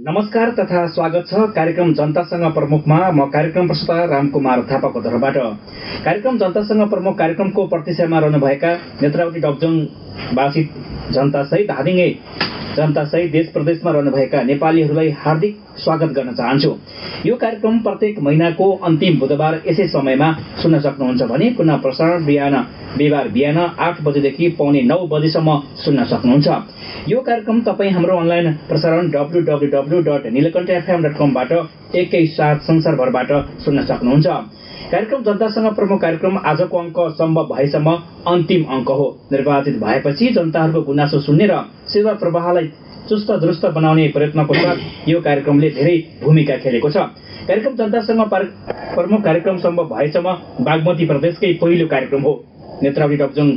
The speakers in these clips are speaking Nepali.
नमस्कार तथा स्वागत छ कार्यक्रम जनतासँग प्रमुखमा। म कार्यक्रम प्रस्तुता रामकुमार थापाको तर्फबाट। कार्यक्रम जनतासँग प्रमुख कार्यक्रमको प्रतीक्षामा रहनुभएका नेत्रावती डबजङवासी जनतासहित धादिङे जनतासहित देश प्रदेशमा रहनुभएका नेपालीहरूलाई हार्दिक स्वागत गर्न चाहन्छु। यो कार्यक्रम प्रत्येक महिनाको अन्तिम बुधबार यसै समयमा सुन्न सक्नुहुन्छ भने पुनः प्रसारण बिहिबार बिहान 8 बजेदेखि पौने 9 बजेसम्म सुन्न सक्नुहुन्छ। यो कार्यक्रम तपाईँ हाम्रो अनलाइन प्रसारण www.nilakantafm.com बाट एकैसाथ संसारभरबाट सुन्न सक्नुहुन्छ। कार्यक्रम जनतासँग प्रमुख कार्यक्रम आजको अङ्क सम्भव भएसम्म अन्तिम अङ्क हो। निर्वाचित भएपछि जनताहरूको गुनासो सुन्ने र सेवा प्रवाहलाई चुस्त दुरुस्त बनाउने प्रयत्नको साथ यो कार्यक्रमले धेरै भूमिका खेलेको छ। कार्यक्रम जनतासँग प्रमुख कार्यक्रम सम्भव भएसम्म बागमती प्रदेशकै पहिलो कार्यक्रम हो। नेत्रावती डबजङ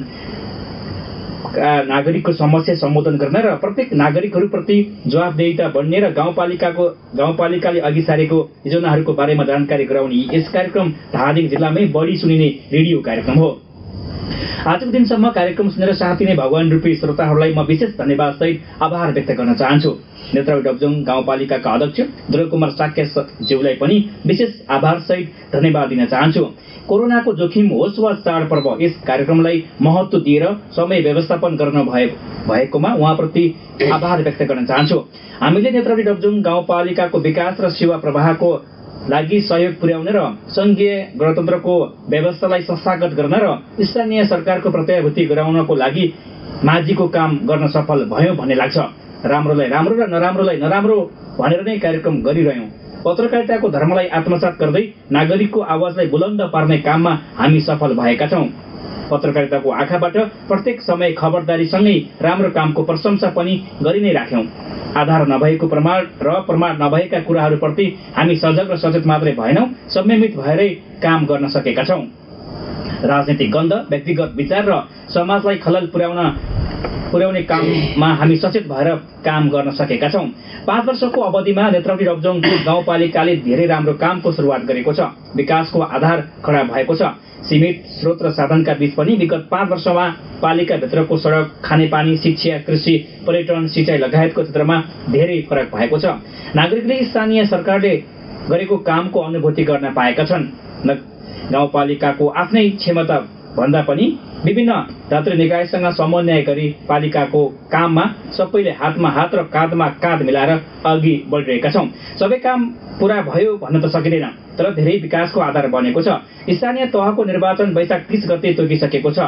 नागरिकको समस्या सम्बोधन गर्न र प्रत्येक नागरिकहरूप्रति जवाफदेहिता बढ्ने र गाउँपालिकाले अघि सारेको योजनाहरूको बारेमा जानकारी गराउने यस कार्यक्रम धादिङ जिल्लामै बढी सुनिने रेडियो कार्यक्रम हो। आजको दिनसम्म कार्यक्रम सुनेर साथ दिने भगवान रूपी श्रोताहरूलाई म विशेष धन्यवाद सहित आभार व्यक्त गर्न चाहन्छु। नेत्रावती डबजङ गाउँपालिकाका अध्यक्ष ध्रुवकुमार साक्य ज्यूलाई पनि विशेष आभार सहित धन्यवाद दिन चाहन्छु। कोरोनाको जोखिम होस् वा चाडपर्व यस कार्यक्रमलाई महत्त्व दिएर समय व्यवस्थापन गर्न भएकोमा उहाँप्रति आभार व्यक्त गर्न चाहन्छु। हामीले नेत्रावती डबजङ गाउँपालिकाको विकास र सेवा प्रवाहको लागि सहयोग पुर्याउने र सङ्घीय गणतन्त्रको व्यवस्थालाई संस्थागत गर्न र स्थानीय सरकारको प्रत्याभूति गराउनको लागि माझीको काम गर्न सफल भयो भन्ने लाग्छ। राम्रोलाई राम्रो र नराम्रोलाई नराम्रो भनेर नै कार्यक्रम गरिरह्यौँ। पत्रकारिताको धर्मलाई आत्मसात गर्दै नागरिकको आवाजलाई बुलन्द पार्ने काममा हामी सफल भएका छौँ। पत्रकारिताको आँखाबाट प्रत्येक समय खबरदारीसँगै राम्रो कामको प्रशंसा पनि गरि नै राख्यौँ। आधार नभएको प्रमाण र प्रमाण नभएका कुराहरूप्रति हामी सजग र सचेत मात्रै भएनौँ, संयमित भएरै काम गर्न सकेका छौँ। राजनीतिक गन्ध, व्यक्तिगत विचार र समाजलाई खलल पुर्याउने काममा हामी सचेत भएर काम गर्न सकेका छौँ। 5 वर्षको अवधिमा नेत्रावती डबजङ गाउँपालिकाले धेरै राम्रो कामको सुरुवात गरेको छ। विकासको आधार खडा भएको छ। सीमित स्रोत र साधनका बीच पनि विगत 5 वर्षमा पालिकाभित्रको सडक, खानेपानी, शिक्षा, कृषि, पर्यटन, सिँचाइ लगायतको क्षेत्रमा धेरै फरक भएको छ। नागरिकले स्थानीय सरकारले गरेको कामको अनुभूति गर्न पाएका छन्। गाउँपालिकाको आफ्नै क्षमता भन्दा पनि विभिन्न राष्ट्रिय निकायसँग समन्वय गरी पालिकाको काममा सबैले हातमा हात र काँधमा काँध मिलाएर अघि बढिरहेका छौँ। सबै काम पुरा भयो भन्न त सकिँदैन, तर धेरै विकासको आधार बनेको छ। स्थानीय तहको निर्वाचन वैशाख 30 गते तोकिसकेको छ।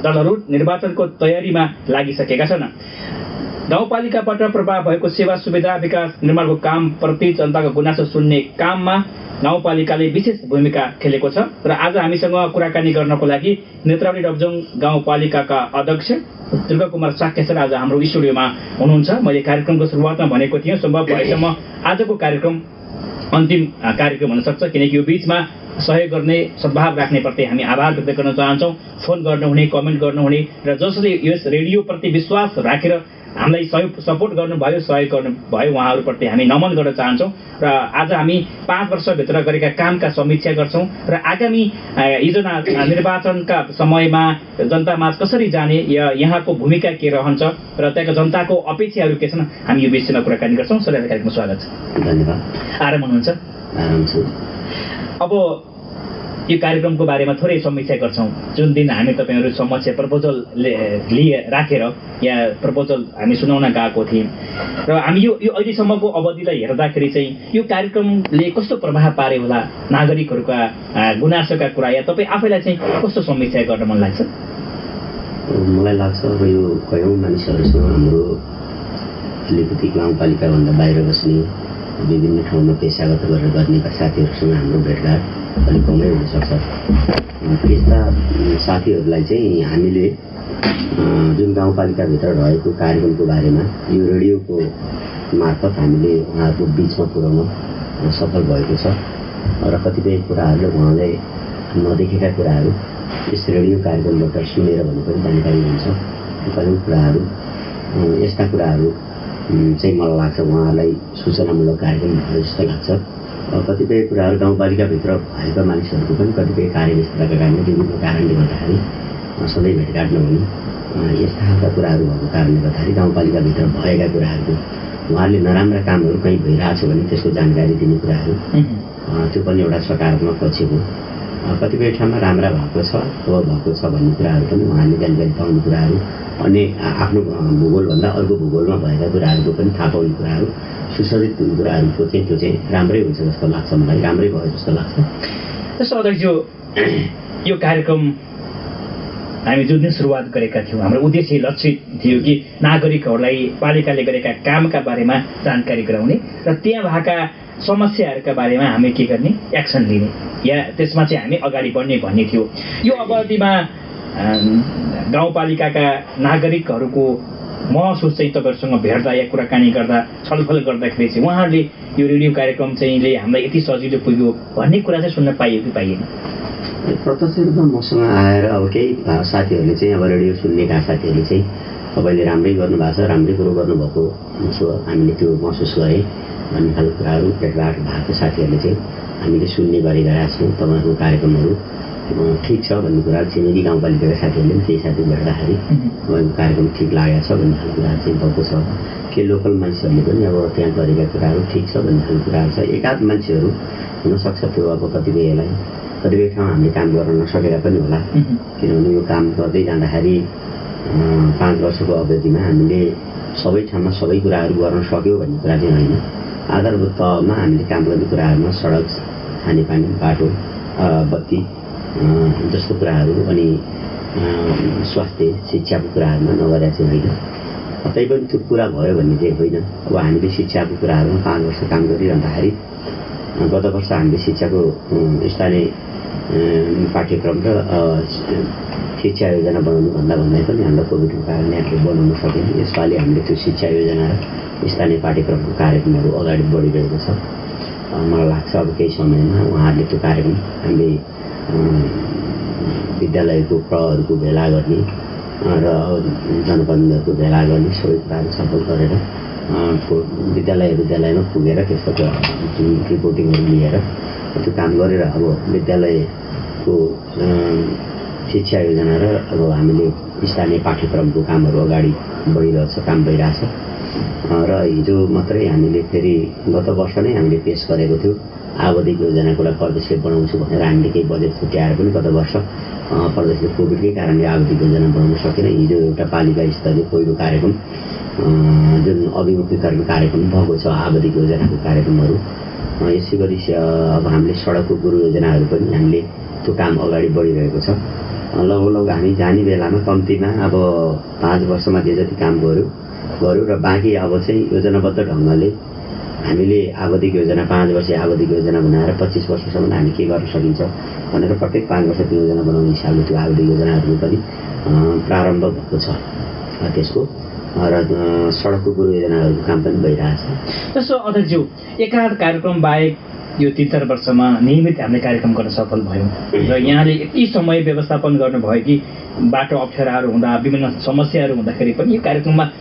दलहरू निर्वाचनको तयारीमा लागिसकेका छन्। गाउँपालिकाबाट प्रभाव भएको सेवा सुविधा, विकास, निर्माणको कामप्रति जनताको गुनासो सुन्ने काममा गाउँपालिकाले विशेष भूमिका खेलेको छ। र आज हामीसँग कुराकानी गर्नको लागि नेत्रावती डबजङ गाउँपालिकाका अध्यक्ष ध्रुवकुमार साक्य सर आज हाम्रो स्टुडियोमा हुनुहुन्छ। मैले कार्यक्रमको सुरुवातमा भनेको थिएँ सम्भव भएसम्म आजको कार्यक्रम अन्तिम कार्यक्रम हुन सक्छ, किनकि यो बीचमा सहयोग गर्ने, सद्भाव राख्नेप्रति हामी आभार व्यक्त गर्न चाहन्छौँ। फोन गर्नुहुने, कमेन्ट गर्नुहुने र जसले यस रेडियोप्रति विश्वास राखेर हामीलाई सपोर्ट गर्नुभयो, सहयोग गर्नुभयो, उहाँहरूप्रति हामी नमन गर्न चाहन्छौँ। र आज हामी 5 वर्षभित्र गरेका कामका समीक्षा गर्छौँ र आगामी योजना निर्वाचनका समयमा जनतामाझ कसरी जाने, यहाँको भूमिका के रहन्छ र त्यहाँको जनताको अपेक्षाहरू के छन्, हामी यो विषयमा कुराकानी गर्छौँ। सरलाई कार्यक्रममा स्वागत छ। धन्यवाद। आराम हुनुहुन्छ? आराम छु। अब यो कार्यक्रमको बारेमा थोरै समीक्षा गर्छौँ। जुन दिन हामी तपाईँहरू समक्ष प्रपोजल राखेर यहाँ प्रपोजल हामी सुनाउन गएको थियौँ र हामी यो अहिलेसम्मको अवधिलाई हेर्दाखेरि चाहिँ यो कार्यक्रमले कस्तो प्रभाव पार्यो होला नागरिकहरूका गुनासोका कुरा, या तपाईँ आफैलाई चाहिँ कस्तो समीक्षा गर्न मन लाग्छ? मलाई लाग्छ अब यो कयौँ मानिसहरूसँग हाम्रो अलिकति गाउँपालिकाभन्दा बाहिर बस्ने, विभिन्न ठाउँमा पेसागत गरेर गर्ने साथीहरूसँग हाम्रो भेटघाट अलिक कमै हुनसक्छ। त्यस्ता साथीहरूलाई चाहिँ हामीले जुन गाउँपालिकाभित्र रहेको कार्यक्रमको बारेमा यो रेडियोको मार्फत हामीले उहाँहरूको बिचमा पुर्याउन सफल भएको छ र कतिपय कुराहरूले उहाँलाई नदेखेका कुराहरू यस रेडियो कार्यक्रमबाट सुनेर भने पनि जानकारी हुन्छ। कयौँ कुराहरू यस्ता कुराहरू चाहिँ मलाई लाग्छ उहाँहरूलाई सूचनामूलक कार्यक्रम भयो जस्तो लाग्छ। कतिपय कुराहरू गाउँपालिकाभित्र भएका मानिसहरूको पनि कतिपय कार्यव्यस्तताका कारणले, विभिन्न कारणले गर्दाखेरि सधैँ भेटघाट नहुने यस्ता खालका कुराहरू भएको कारणले गर्दाखेरि गाउँपालिकाभित्र भएका कुराहरूको उहाँहरूले नराम्रा कामहरू कहीँ भइरहेछ भने त्यसको जानकारी दिने कुराहरू त्यो पनि एउटा सकारात्मक पक्ष हो। कतिपय ठाउँमा राम्रा भएको छ भन्ने कुराहरू पनि उहाँले जानकारी पाउने कुराहरू, अन्य आफ्नो भूगोलभन्दा अर्को भूगोलमा भएका कुराहरूको पनि थाहा पाउने कुराहरू, सुसज्जित हुने कुराहरूको चाहिँ त्यो चाहिँ राम्रै हुन्छ जस्तो लाग्छ मलाई, राम्रै भयो जस्तो लाग्छ। जस्तो अध्यक्ष यो कार्यक्रम हामी जुन दिन सुरुवात गरेका थियौँ हाम्रो उद्देश्य लक्षित थियो कि नागरिकहरूलाई पालिकाले गरेका कामका बारेमा जानकारी गराउने र त्यहाँ भएका समस्याहरूका बारेमा हामी के गर्ने, एक्सन लिने या त्यसमा चाहिँ हामी अगाडि बढ्ने भन्ने थियो। यो अवधिमा गाउँपालिकाका नागरिकहरूको महसुस चाहिँ तपाईँहरूसँग भेट्दा या कुराकानी गर्दा छलफल गर्दाखेरि चाहिँ उहाँहरूले यो रेडियो कार्यक्रम चाहिँले हामीलाई यति सजिलो पुग्यो भन्ने कुरा चाहिँ सुन्न पाइयो कि पाइएन? प्रत्यक्ष रूपमा मसँग आएर अब केही साथीहरूले चाहिँ अब रेडियो सुन्नेका साथीहरूले चाहिँ तपाईँले राम्रै गर्नुभएको छ, राम्रै कुरो गर्नुभएको सो हामीले त्यो महसुस गरेँ भन्ने खालको कुराहरू भेटघाट भएको साथीहरूले चाहिँ हामीले सुन्ने गरिरहेका छौँ। तपाईँहरूको कार्यक्रमहरू ठिक छ भन्ने कुरा छिमेकी गाउँपालिकाका साथीहरूले पनि केही साथी भेट्दाखेरि तपाईँको कार्यक्रम ठिक लागेको छ भन्ने खालको कुराहरू चाहिँ भएको छ। के लोकल मान्छेहरूले पनि अब त्यहाँ गरेका कुराहरू ठिक छ भन्ने खालको कुराहरू छ। एकाध मान्छेहरू हुनसक्छ त्यो अब कतिपय ठाउँ हामीले काम गर्न नसकेका पनि होला, किनभने यो काम गर्दै जाँदाखेरि 5 वर्षको अवधिमा हामीले सबै ठाउँमा सबै कुराहरू गर्न सक्यौँ भन्ने कुरा चाहिँ होइन। आधारभूत तहमा हामीले काम गर्ने कुराहरूमा सडक, खानेपानी, बाटो, बत्ती जस्तो कुराहरू अनि स्वास्थ्य, शिक्षाको कुराहरूमा नगरेका चाहिँ होइन। तैपनि त्यो पुरा भयो भन्ने चाहिँ होइन। अब हामीले शिक्षाको कुराहरूमा 5 वर्ष काम गरिरहँदाखेरि गत वर्ष हामीले शिक्षाको स्थानीय पाठ्यक्रम र शिक्षा योजना बनाउनु भन्दै पनि हामीलाई कोभिडको कारणले हामीले बनाउन सकेन। यसपालि हामीले त्यो शिक्षा योजना र स्थानीय पाठ्यक्रमको कार्यक्रमहरू अगाडि बढिरहेको छ। मलाई लाग्छ अब केही समयमा उहाँहरूले त्यो कार्यक्रम हामीले विद्यालयको प्रहरूको भेला गर्ने र जनप्रतिनिधिहरूको भेला गर्ने सबै कुराहरू छलफल गरेर विद्यालयमा पुगेर त्यसको रिपोर्टिङहरू लिएर त्यो काम गरेर अब विद्यालयको शिक्षा योजना र अब हामीले स्थानीय पाठ्यक्रमको कामहरू अगाडि बढिरहेछ, काम भइरहेछ। र हिजो मात्रै हामीले फेरि गत वर्ष नै हामीले पेस गरेको थियो आवधिक योजनाको लागि प्रदेशले बनाउँछु भनेर हामीले केही बजेट छुट्याएर पनि गत वर्ष प्रदेशले कोभिडकै कारणले आवधिक योजना बनाउन सकेन। हिजो एउटा पालिका स्तरीय पहिलो कार्यक्रम जुन अभिमुखीकरण कार्यक्रम भएको छ आवधिक योजनाको कार्यक्रमहरू। यसै गरी अब हामीले सडकको गुरु योजनाहरू पनि हामीले त्यो काम अगाडि बढिरहेको छ। लगभग हामी जाने बेलामा कम्तीमा अब 5 वर्षमा जे जति काम गऱ्यो र बाँकी अब चाहिँ योजनाबद्ध ढङ्गले हामीले आवधिक योजना 5 वर्ष आवधिक योजना बनाएर 25 वर्षसम्म हामी के गर्न सकिन्छ भनेर प्रत्येक 5 वर्ष त्यो योजना बनाउने हिसाबले त्यो आवधिक योजनाहरू पनि प्रारम्भ भएको छ त्यसको र सडकको गुरु योजनाहरूको काम पनि भइरहेछ। जस्तो अध्यक्षज्यू एकाध कार्यक्रम बाहेक यो 3-4 वर्षमा नियमित हामीले कार्यक्रम गर्न सफल भयौँ र यहाँले यति समय व्यवस्थापन गर्नुभयो कि बाटो अप्ठ्याराहरू हुँदा विभिन्न समस्याहरू हुँदाखेरि पनि यो कार्यक्रममा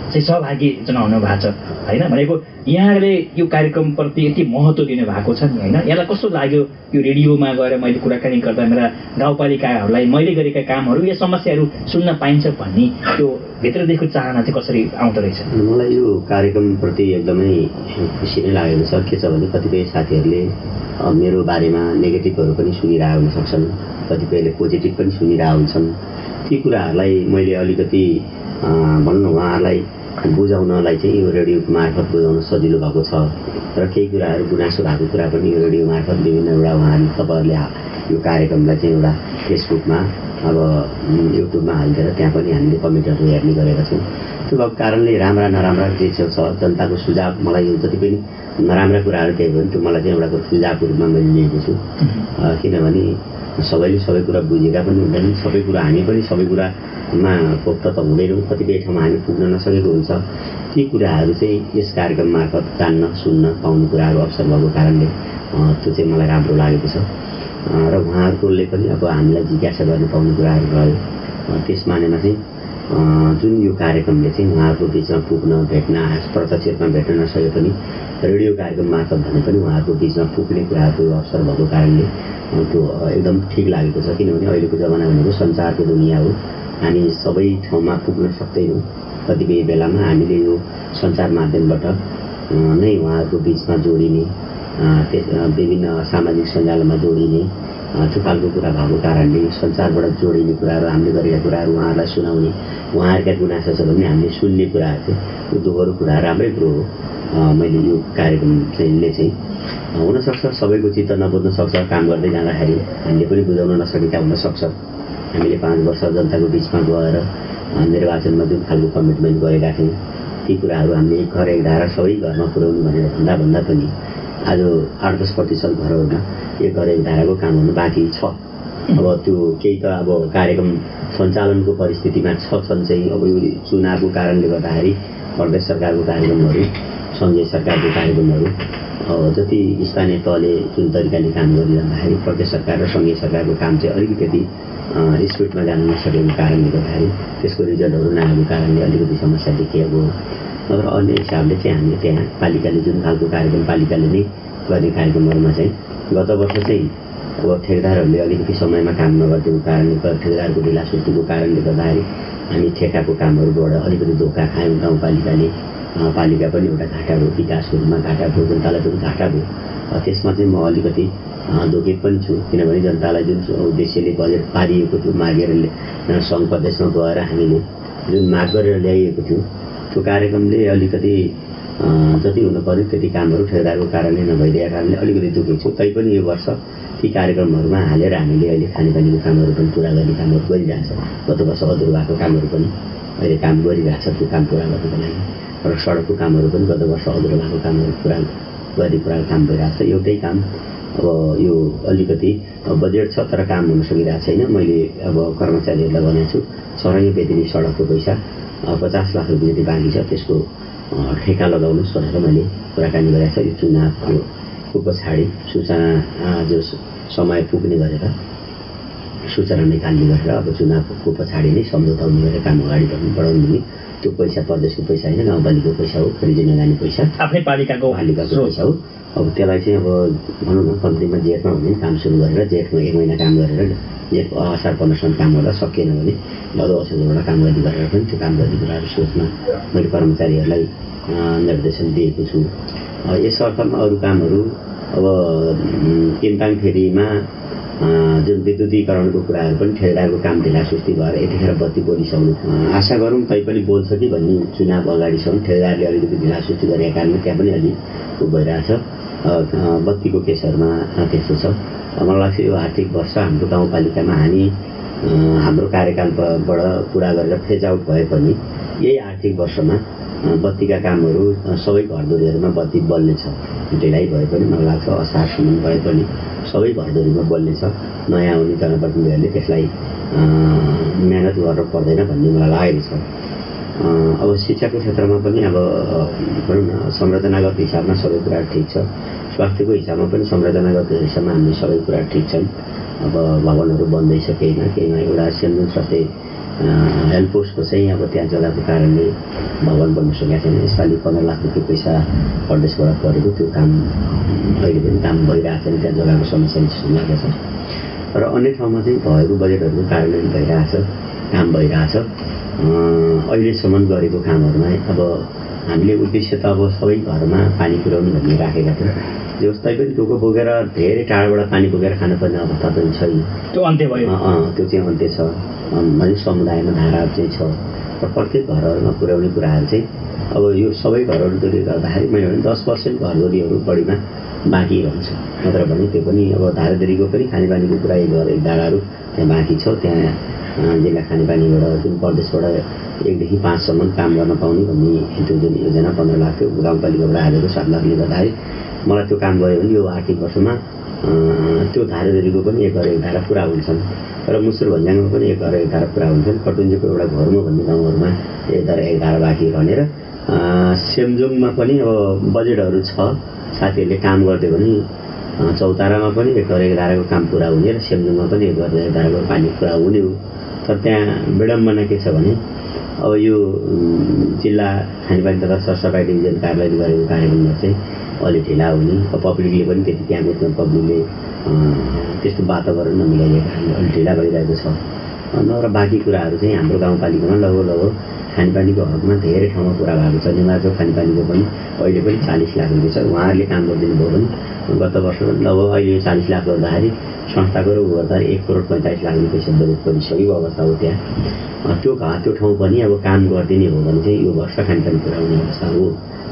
चाहिँ सहभागी जनाउनु भएको छ होइन। भनेको यहाँले यो कार्यक्रमप्रति यति महत्त्व दिनु भएको छ नि होइन। यहाँलाई कस्तो लाग्यो यो रेडियोमा गएर मैले कुराकानी गर्दा मेरा गाउँपालिकाहरूलाई मैले गरेका कामहरू या समस्याहरू सुन्न पाइन्छ भन्ने त्यो भित्रदेखिको चाहना चाहिँ कसरी आउँदो रहेछ? मलाई यो कार्यक्रमप्रति एकदमै खुसी नै लागेको छ। के छ भने कतिपय साथीहरूले मेरो बारेमा नेगेटिभहरू पनि सुनिरहेको हुन सक्छन्, कतिपयले पोजिटिभ पनि सुनिरहेको हुन्छन्। ती कुराहरूलाई मैले अलिकति भनौँ उहाँहरूलाई बुझाउनलाई चाहिँ यो रेडियो मार्फत बुझाउन सजिलो भएको छ र केही कुराहरू गुनासो भएको कुरा पनि यो रेडियो मार्फत विभिन्न एउटा उहाँहरूले तपाईँहरूले यो कार्यक्रमलाई चाहिँ एउटा फेसबुकमा अब युट्युबमा हालिदिएर त्यहाँ पनि हामीले कमेन्टहरू हेर्ने गरेका छौँ। त्यो भएको कारणले राम्रा नराम्रा जे छ जनताको सुझाव मलाई यो जति पनि नराम्रा कुराहरू केही भयो भने त्यो मलाई चाहिँ एउटा सुझावको रूपमा मैले लिएको छु। किनभने सबैले सबै कुरा बुझेका पनि हुँदैनन्, सबै कुरा हामी पनि सबै कुरामा पोख्त त हुँदैनौँ, कतिपय ठाउँमा हामी पुग्न नसकेको हुन्छ। ती कुराहरू चाहिँ यस कार्यक्रम मार्फत जान्न सुन्न पाउने कुराहरू अवसर भएको कारणले त्यो चाहिँ मलाई राम्रो लागेको छ र उहाँहरूले पनि अब हामीलाई जिज्ञासा गर्न पाउने कुराहरू रह्यो। त्यस मानेमा चाहिँ जुन यो कार्यक्रमले चाहिँ उहाँहरूको बिचमा पुग्न भेट्न प्रत्यक्ष रूपमा भेट्न नसके पनि रेडियो कार्यक्रम मार्फत भने पनि उहाँहरूको बिचमा पुग्ने कुराहरूको अवसर भएको कारणले त्यो एकदम ठिक लागेको छ। किनभने अहिलेको जमाना भनेको सञ्चारको दुनियाँ हो, हामी सबै ठाउँमा पुग्न सक्दैनौँ कतिपय बेलामा हामीले यो सञ्चार माध्यमबाट नै उहाँहरूको बिचमा जोडिने विभिन्न सामाजिक सञ्जालमा जोडिने त्यो खालको कुरा भएको कारणले सञ्चारबाट जोडिने कुराहरू हामीले गरेका कुराहरू उहाँहरूलाई सुनाउने, उहाँहरूका गुनासो छ भने हामीले सुन्ने कुराहरू चाहिँ यो दोहोरो कुरा राम्रै कुरो हो। मैले यो कार्यक्रम चाहिँ हुनसक्छ सबैको चित्त नबुझ्न सक्छ, काम गर्दै जाँदाखेरि हामीले पनि बुझाउन नसकेका हुनसक्छ। हामीले 5 वर्ष जनताको बिचमा गएर निर्वाचनमा जुन खालको कमिटमेन्ट गरेका थियौँ ती कुराहरू हामीले एक घर एक धारा सबै घरमा पुर्याउनु भनेर भन्दा पनि आज 8-10% घरहरूमा एक घर एक धाराको काम हुनु बाँकी छ। अब त्यो केही त अब कार्यक्रम सञ्चालनको परिस्थितिमा छन् चाहिँ अब यो चुनावको कारणले गर्दाखेरि प्रदेश सरकारको कार्यक्रमहरू, सङ्घीय सरकारको कार्यक्रमहरू जति स्थानीय तहले जुन तरिकाले काम गरिरहँदाखेरि प्रदेश सरकार र सङ्घीय सरकारको काम चाहिँ अलिकति स्पिडमा जान नसकेको कारणले गर्दाखेरि त्यसको रिजल्टहरू नआएको कारणले अलिकति समस्या देखिएको हो। तर अन्य हिसाबले चाहिँ हामीले त्यहाँ पालिकाले जुन खालको कार्यक्रम पालिकाले नै गर्ने कार्यक्रमहरूमा चाहिँ गत वर्ष चाहिँ अब ठेकेदारहरूले अलिकति समयमा काम नगरिदिएको कारणले ठेकेदारको ढिलासुस्तीको कारणले गर्दाखेरि हामी ठेकाको कामहरूबाट अलिकति धोका खायौँ। गाउँपालिकाले पालिका पनि एउटा घाटा भयो, विकासको रूपमा घाटा भयो, जनतालाई पनि घाटा भयो। त्यसमा चाहिँ म अलिकति दुखित पनि छु, किनभने जनतालाई जुन उद्देश्यले बजेट पारिएको थियो मागेर सङ्घ प्रदेशमा गएर हामीले जुन माग गरेर ल्याइएको थियो त्यो कार्यक्रमले अलिकति जति हुनु पर्यो त्यति कामहरू ठेकेदारको कारणले नभइदिएको कारणले अलिकति दुखी छु। तैपनि यो वर्ष ती कार्यक्रमहरूमा हालेर हामीले अहिले खानेपानीको कामहरू पनि पुरा गर्ने कामहरू गरिरहेछ। गत वर्ष अधुरो भएको कामहरू पनि अहिले काम गरिरहेछ त्यो काम पुरा गर्नको लागि, र सडकको कामहरू पनि गत वर्ष अधुरो भएको कामहरू पुरा गर्ने काम भइरहेछ। एउटै काम अब यो अलिकति बजेट छ तर काम हुन सकिरहेको छैन। मैले अब कर्मचारीहरूलाई भनेको छु सरैया बेदिनी सडकको पैसा 50 लाख रुपियाँ जति बाँकी छ, त्यसको ठेका लगाउनुहोस् भनेर मैले कुराकानी गरेको छ। यो चुनावको पछाडि सूचना जो समय पुग्ने गरेर सूचना निकाल्ने गरेर अब चुनावको पछाडि नै सम्झौता हुने गरेर काम अगाडि बढाउनु हुने। त्यो पैसा प्रदेशको पैसा होइन, गाउँपालिकाको पैसा हो, खरिदी नजाने पैसा आफ्नै पालिकाको पैसा हो। अब त्यसलाई चाहिँ अब भनौँ न कम्तीमा जेठमा हुने काम सुरु गरेर जेठमा 1 महिना काम गरेर जेठ असार 15 काम गर्दा सकिएन भने भदौ असोजबाट काम गर्दै गरेर पनि त्यो काम गर्ने कुराहरू सोचमा मैले कर्मचारीहरूलाई निर्देशन दिएको छु। यस अर्थमा अरू कामहरू अब किमताङ फेरीमा जुन विद्युतीकरणको कुराहरू पनि ठेकेदारको काम ढिलासुस्ती भएर यतिखेर बत्ती बोलिसक्नु आशा गरौँ तैपनि बोल्छ कि भन्ने चुनाव अगाडिसम्म ठेकेदारले अलिकति ढिलासुस्ती गरेका कारणले त्यहाँ पनि अलि भइरहेछ। बत्तीको केसहरूमा त्यस्तो छ। मलाई लाग्छ यो आर्थिक वर्ष हाम्रो गाउँपालिकामा हामी हाम्रो कार्यकालबाट पुरा गरेर फेज आउट भए पनि यही आर्थिक वर्षमा बत्तीका कामहरू सबै घरधुरीहरूमा बत्ती बल्नेछ। ढिलाइ भए पनि मलाई लाग्छ असारसम्म भए पनि सबै घरधुरीमा बल्नेछ। नयाँ आउने जनप्रतिनिधिहरूले त्यसलाई मेहनत गर्न पर्दैन भन्ने मलाई लागेको छ। अब शिक्षाको क्षेत्रमा पनि अब भनौँ न संरचनागत हिसाबमा सबै कुरा ठिक छ। स्वास्थ्यको हिसाबमा पनि संरचनागत हिसाबमा हामी सबै कुरा ठिक छन्। अब भवनहरू बन्दैछ केहीमा एउटा सेन्जुङ स्वास्थ्य हेल्थ पोस्टको चाहिँ अब त्यहाँ जग्गाको कारणले भवन बन्न सकेको छैन। यसपालि 15 लाख रुपियाँ पैसा प्रदेशबाट परेको त्यो काम अहिले पनि काम भइरहेको छैन, त्यहाँ जग्गाको समस्या सुनिरहेको छ। र अन्य ठाउँमा चाहिँ भएको बजेटहरूको कारणले भइरहेछ, काम भइरहेछ। अहिलेसम्म गरेको कामहरूमा अब हामीले उद्देश्य त अब सबै घरमा पानी पुर्याउनु भन्ने राखेका थियौँ। जस्तै पनि टोको बोकेर धेरै टाढोबाट पानी बोकेर खानुपर्ने अवस्था पनि छैन। त्यो अन्त्य भयो। त्यो चाहिँ अन्त्य छ भने समुदायमा धाराहरू चाहिँ छ र प्रत्येक घरहरूमा पुर्याउने कुराहरू चाहिँ अब यो सबै घरहरूले गर्दाखेरि मैले भने 10% घरधुरीहरू बढीमा बाँकी रहन्छ। नत्र भने त्यो पनि अब धाराधुरीको पनि खानेपानीको कुरा एक घर एक धाराहरू त्यहाँ बाँकी छ। त्यहाँ जिल्ला खानेपानीबाट जुन प्रदेशबाट 1 देखि 5 सम्म काम गर्न पाउने भन्ने त्यो जुन योजना 15 लाख थियो गाउँपालिकाबाट हालेको 7 लाखले गर्दाखेरि मलाई त्यो काम गऱ्यो भने यो आर्थिक वर्षमा त्यो धाराधुरीको पनि एक घर एक धारा पुरा हुन्छन् र मुसुर भन्ज्याङमा पनि एक घर एक धारा पुरा हुन्छन्। कटुन्जेको एउटा घरमा भन्ने गाउँहरूमा एक धारा बाँकी रहने र सेमजोङमा पनि अब बजेटहरू छ। साथीहरूले काम गरिदियो भने चौतारामा पनि एक घर एक धाराको काम पुरा हुने र सेमजोङमा पनि एक घर एक धाराको पानी पुरा हुने हो। तर त्यहाँ विडम्बना के छ भने अब यो जिल्ला खानेपानी तथा सरसफाइ डिभिजन कार्यालयले गरेको कार्यक्रममा चाहिँ अलि ढिला हुने, पब्लिकले पनि त्यति त्यहाँको पब्लिकले त्यस्तो वातावरण नमिलाइएको कारणले अलि ढिला भइरहेको छ। नभएर बाँकी कुराहरू चाहिँ हाम्रो गाउँपालिकामा लगभग खानेपानीको हकमा धेरै ठाउँमा पुरा भएको छ। नेमारचोक खानेपानीको पनि अहिले पनि 40 लाख रुपियाँ छ। उहाँहरूले काम गरिदिनु भयो भने गत वर्ष लगभग अहिले यो 40 लाख गर्दाखेरि संस्थाको र गर्दा 1 करोड 45 लाख रुपियाँ बजेट परिसकेको अवस्था हो त्यहाँ। त्यो ठाउँ पनि अब काम गरिदिने हो भने चाहिँ यो वर्ष खानेपानी पुऱ्याउने अवस्था हो।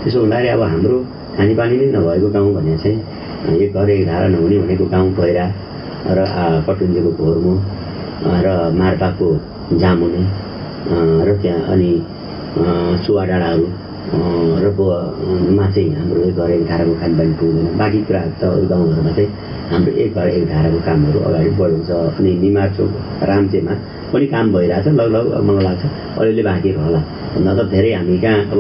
त्यसो हुँदाखेरि अब हाम्रो खानेपानी नै नभएको गाउँ भने चाहिँ एक घर एक धारा नहुने भनेको गाउँ पहिरा र पटुन्जेको घोर्मो र मार्पाको जामुने र त्यहाँ अनि चुवा डाँडाहरू र मा चाहिँ हाम्रो एक घर एक धाराको खानेपानी पुग्दैन। बाँकी कुरा त अरू गाउँहरूमा चाहिँ हाम्रो एक घर एक धाराको कामहरू अगाडि बढाउँछ। अनि निमारचोक रामचेमा पनि काम भइरहेछ। लगभग मलाई लाग्छ अलिअलि बाँकी रहला। न त धेरै हामी कहाँ अब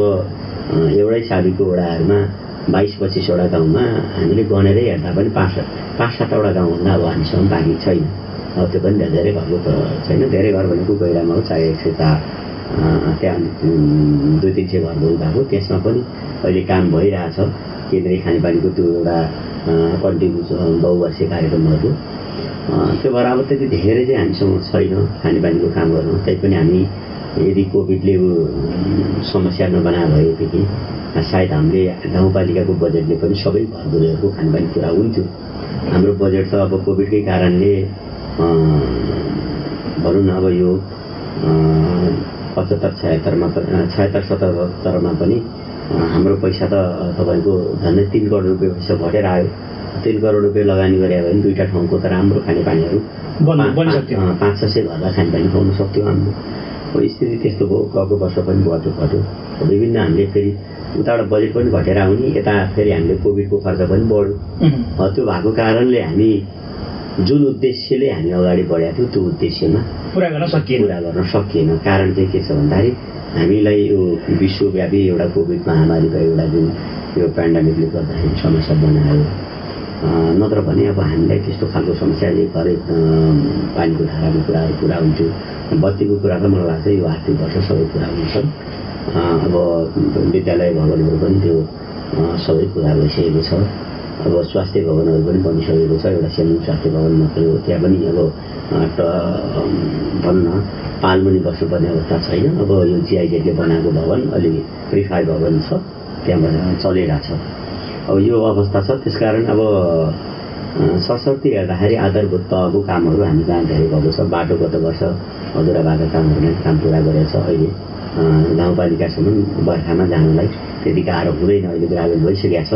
एउटै साबिकको वडाहरूमा 22-25वटा गाउँमा हामीले गनेरै हेर्दा पनि 5-7वटा गाउँभन्दा अब हामीसँग बाँकी छैन। अब त्यो पनि धेरै घरको छैन। धेरै घर भनेको गैरामा हो, चाहे 104 त्यहाँ 200-300 घर भएको। त्यसमा पनि अहिले काम भइरहेछ केन्द्रीय खानेपानीको त्यो एउटा कन्टिन्यू बहुवर्षीय कार्यक्रमहरू। त्यो भएर अब त्यति धेरै चाहिँ हामीसँग छैन खानेपानीको काम गर्नु। तैपनि हामी यदि कोभिडले समस्या नबना भएदेखि सायद हामीले गाउँपालिकाको बजेटले पनि सबै घरधुरीहरूको खानेपानी पुरा हुन्थ्यो। हाम्रो बजेट त अब कोभिडकै कारणले भनौँ न अब यो 75-76-77मा पनि हाम्रो पैसा त तपाईँको झन्डै 3 करोड रुपियाँ पैसा घटेर आयो। 3 करोड रुपियाँ लगानी गरे भने दुईटा ठाउँको त राम्रो खानेपानीहरू 500-600 घरलाई खानेपानी खुवाउन सक्थ्यो हाम्रो। स्थिति त्यस्तो भयो। गएको वर्ष पनि घट्यो। विभिन्न हामीले फेरि उताबाट बजेट पनि घटेर आउने, यता फेरि हामीले कोभिडको खर्च पनि बढ्यो। त्यो भएको कारणले हामी जुन उद्देश्यले हामी अगाडि बढेका थियौँ त्यो उद्देश्यमा पुरा गर्न सकिएन। कारण चाहिँ के छ भन्दाखेरि हामीलाई यो विश्वव्यापी एउटा कोभिड महामारीको एउटा जुन यो पेन्डेमिकले गर्दाखेरि समस्या बनायो। नत्र भने अब हामीलाई त्यस्तो खालको समस्या घरै पानीको धाराको कुराहरू पुरा हुन्थ्यो। बत्तीको कुरा त मलाई लाग्छ यो आर्थिक वर्ष सबै पुरा हुन्छ। अब विद्यालय भवनहरू पनि त्यो सबै पुरा भइसकेको छ। अब स्वास्थ्य भवनहरू पनि बनिसकेको छ। एउटा सानो स्वास्थ्य भवन मात्रै हो। त्यहाँ पनि अब भनौँ न पालमुनि बस्नुपर्ने अवस्था छैन। अब यो जिआइजेडले बनाएको भवन अलि प्रिफायर भवन छ, त्यहाँबाट चलिरहेछ। अब यो अवस्था छ। त्यसकारण अब सरस्वती हेर्दाखेरि आधारभूत तहको कामहरू हामी कहाँ धेरै भएको छ। बाटो गत वर्ष अधुरा भएको कामहरूले काम पुरा गरेको छ। अहिले गाउँपालिकासम्म बर्खामा जानलाई त्यति गाह्रो हुँदैन। अहिले ग्राभेल भइसकेको छ।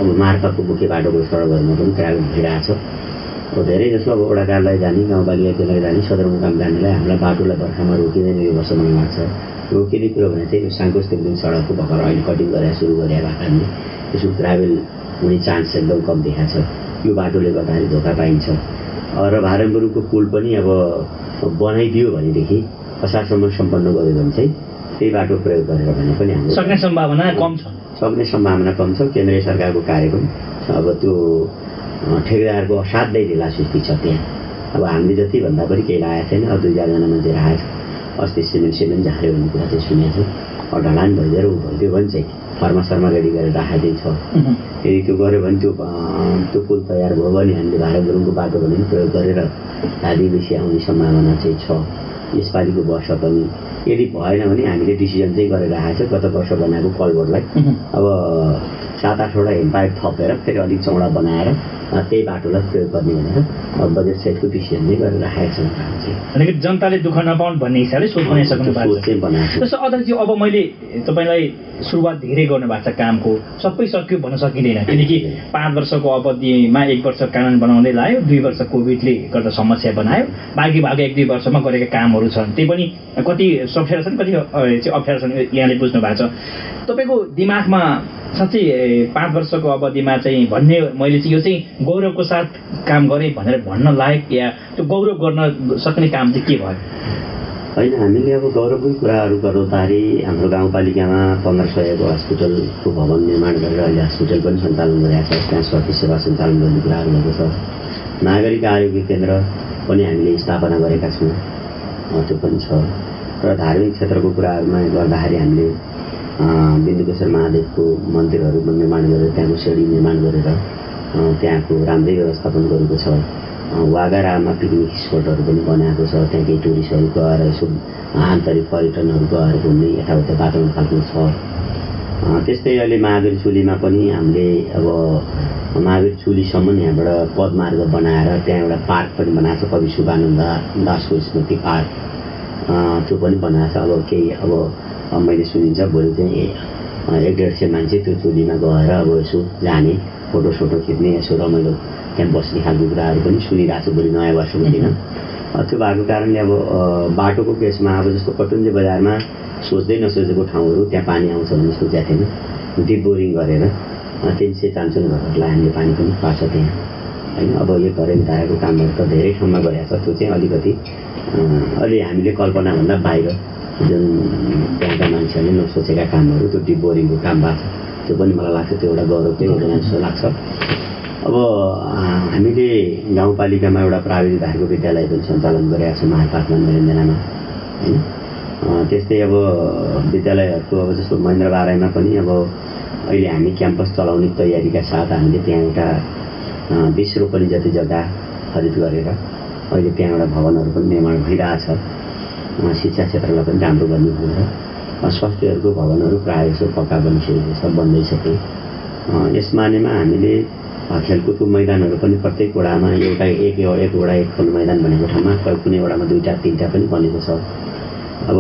अब मार्फतको मुख्य बाटोको सडकहरूमा पनि ग्राभेल भइरहेछ। अब धेरै जसो अब वडा कार्यालय जाने, गाउँपालिका केन्द्र जाने, सदरमुकाम जानेलाई हामीलाई बाटोलाई बर्खामा रोकिँदैन यो वर्ष मलाई लाग्छ। रोकिने कुरो भने चाहिँ यो साङ्कोस तेब्लिङ सडकको भर्खर अहिले कटिङ गरेर सुरु गरे भएको कारणले त्यसको ग्राभेल हुने चान्स एकदम कम देखाएको छ। यो बाटोले गर्दाखेरि धोका पाइन्छ। र भारमबरुको पुल पनि अब बनाइदियो भनेदेखि असारसम्म सम्पन्न गर्यो भने चाहिँ त्यही बाटो प्रयोग गरेर भने पनि हाम्रो सक्ने सम्भावना कम छ। केन्द्रीय सरकारको कार्यक्रम अब त्यो ठेकेदारको असाध्यै ढिला सुस्ती छ त्यहाँ। अब हामीले जति भन्दा पनि केही लागेको छैन। अब 2-4जना मान्छे राखेको छ। अस्ति सिमेन्ट झार्यो भन्ने कुरा चाहिँ सुनेको छु। ढलान भइदिएर भइदियो भने चाहिँ फर्मा रेडी गरेर राखाइदिन्छ। यदि त्यो गऱ्यो भने त्यो पुल तयार भयो भने हामीले भारतबरुङको बाटो भने प्रयोग गरेर आदिवासी आउने सम्भावना चाहिँ छ। यसपालिको वर्ष पनि यदि भएन भने हामीले डिसिजन चाहिँ गरेर राखेको छ। गत वर्ष बनाएको कलभर्टलाई अब 7-8वटा हेन्डपाइप थपेर फेरि अलिक चौडा बनाएर त्यही बाटोलाई प्रयोग गर्ने भनेर बजेट सहितको डिसिजन चाहिँ गरेर राखेको छ। जनताले दुःख नपाउन् भन्ने हिसाबले सोच बनाइसक्नु भएको छ। जस्तो अध्यक्ष अब मैले तपाईँलाई सुरुवात धेरै गर्नु भएको छ कामको, सबै सक्यो भन्न सकिँदैन। किनकि 5 वर्षको अवधिमा 1 वर्ष कानुन बनाउँदै लायो, 2 वर्ष कोभिडले गर्दा समस्या बनायो, बाँकी भाग 1-2 वर्षमा गरेका कामहरू छन्। त्यही पनि कति सफल छन्, कति चाहिँ अप्ठ्यारो छन् यहाँले बुझ्नु भएको छ। तपाईँको दिमागमा साँच्चै 5 वर्षको अवधिमा चाहिँ भन्ने मैले चाहिँ यो चाहिँ गौरवको साथ काम गरेँ भनेर भन्न लायक या त्यो गौरव गर्न सक्ने काम चाहिँ के भयो? होइन, हामीले अब गौरवकै कुराहरू गर्दाखेरि हाम्रो गाउँपालिकामा 1500को हस्पिटलको भवन निर्माण गरेर अहिले हस्पिटल पनि सञ्चालन गरिरहेको छ। त्यहाँ स्वास्थ्य सेवा सञ्चालन गर्ने कुराहरू भएको छ। नागरिक आरोग्य केन्द्र पनि हामीले स्थापना गरेका छौँ, त्यो पनि छ। र धार्मिक क्षेत्रको कुराहरूमा गर्दाखेरि हामीले बिन्दुकेश्वर महादेवको मन्दिरहरू निर्माण गरेर त्यहाँको सिँढी निर्माण गरेर त्यहाँको राम्रै व्यवस्थापन गरेको छ। वागरामा पिकनिक स्पोटहरू पनि बनाएको छ, त्यहाँ केही टुरिस्टहरू गएर यसो आन्तरिक पर्यटनहरू गएर घुम्ने यताउता वातावरण खालको छ। त्यस्तै अहिले महावीर चुलीमा पनि हामीले अब महावीर चुलीसम्म यहाँबाट पदमार्ग बनाएर त्यहाँ एउटा पार्क पनि बनाएको छ, कवि सुभानन्द दासको स्मृति पार्क त्यो पनि बनाएको छ। अब केही अब मैले सुनिन्छ भोलि चाहिँ 100-150 मान्छे त्यो चुलीमा गएर अब यसो जाने, फोटोसोटो खिच्ने, यसो रमाइलो त्यहाँ बस्ने खालको कुराहरू पनि सुनिरहेको छु भोलि नयाँ वर्षको दिन। त्यो भएको कारणले अब बाटोको केसमा अब जस्तो कटुन्जे बजारमा सोच्दै नसोचेको ठाउँहरू त्यहाँ पानी आउँछ भन्ने सोचेको थिएन। डिप बोरिङ गरेर 300-400 घरहरूलाई हामीले पानी पनि पाएको छ त्यहाँ होइन। अब यो घरेलु धाराको कामहरू त धेरै ठाउँमा गरेको छ, त्यो चाहिँ अलिकति अलि हामीले कल्पनाभन्दा बाहिर जुन त्यहाँका मान्छेहरूले नसोचेका कामहरू त्यो डिप बोरिङको काम भएको छ, त्यो पनि मलाई लाग्छ त्यो एउटा गौरवकै योजना जस्तो लाग्छ। अब हामीले गाउँपालिकामा एउटा प्राविधिक धारको विद्यालय पनि सञ्चालन गरेका छौँ महापातमा निरञ्जनामा होइन। त्यस्तै अब विद्यालयहरूको अब जस्तो महेन्द्र बाराईमा पनि अब अहिले हामी क्याम्पस चलाउने तयारीका साथ हामीले त्यहाँ एउटा 20 रोपनी जति जग्गा खरिद गरेर अहिले त्यहाँ एउटा भवनहरू पनि निर्माण भइरहेछ। शिक्षा क्षेत्रलाई पनि राम्रो गर्ने भनेर स्वास्थ्यहरूको भवनहरू प्रायः जसो पक्का बनिसकेको छ, बन्दैछके। यस मानेमा हामीले खेलकुदको मैदानहरू पनि प्रत्येक वडामा एक वडा एक खेल मैदान बनेको ठाउँमा कुनै वडामा 2-3 पनि बनेको छ। अब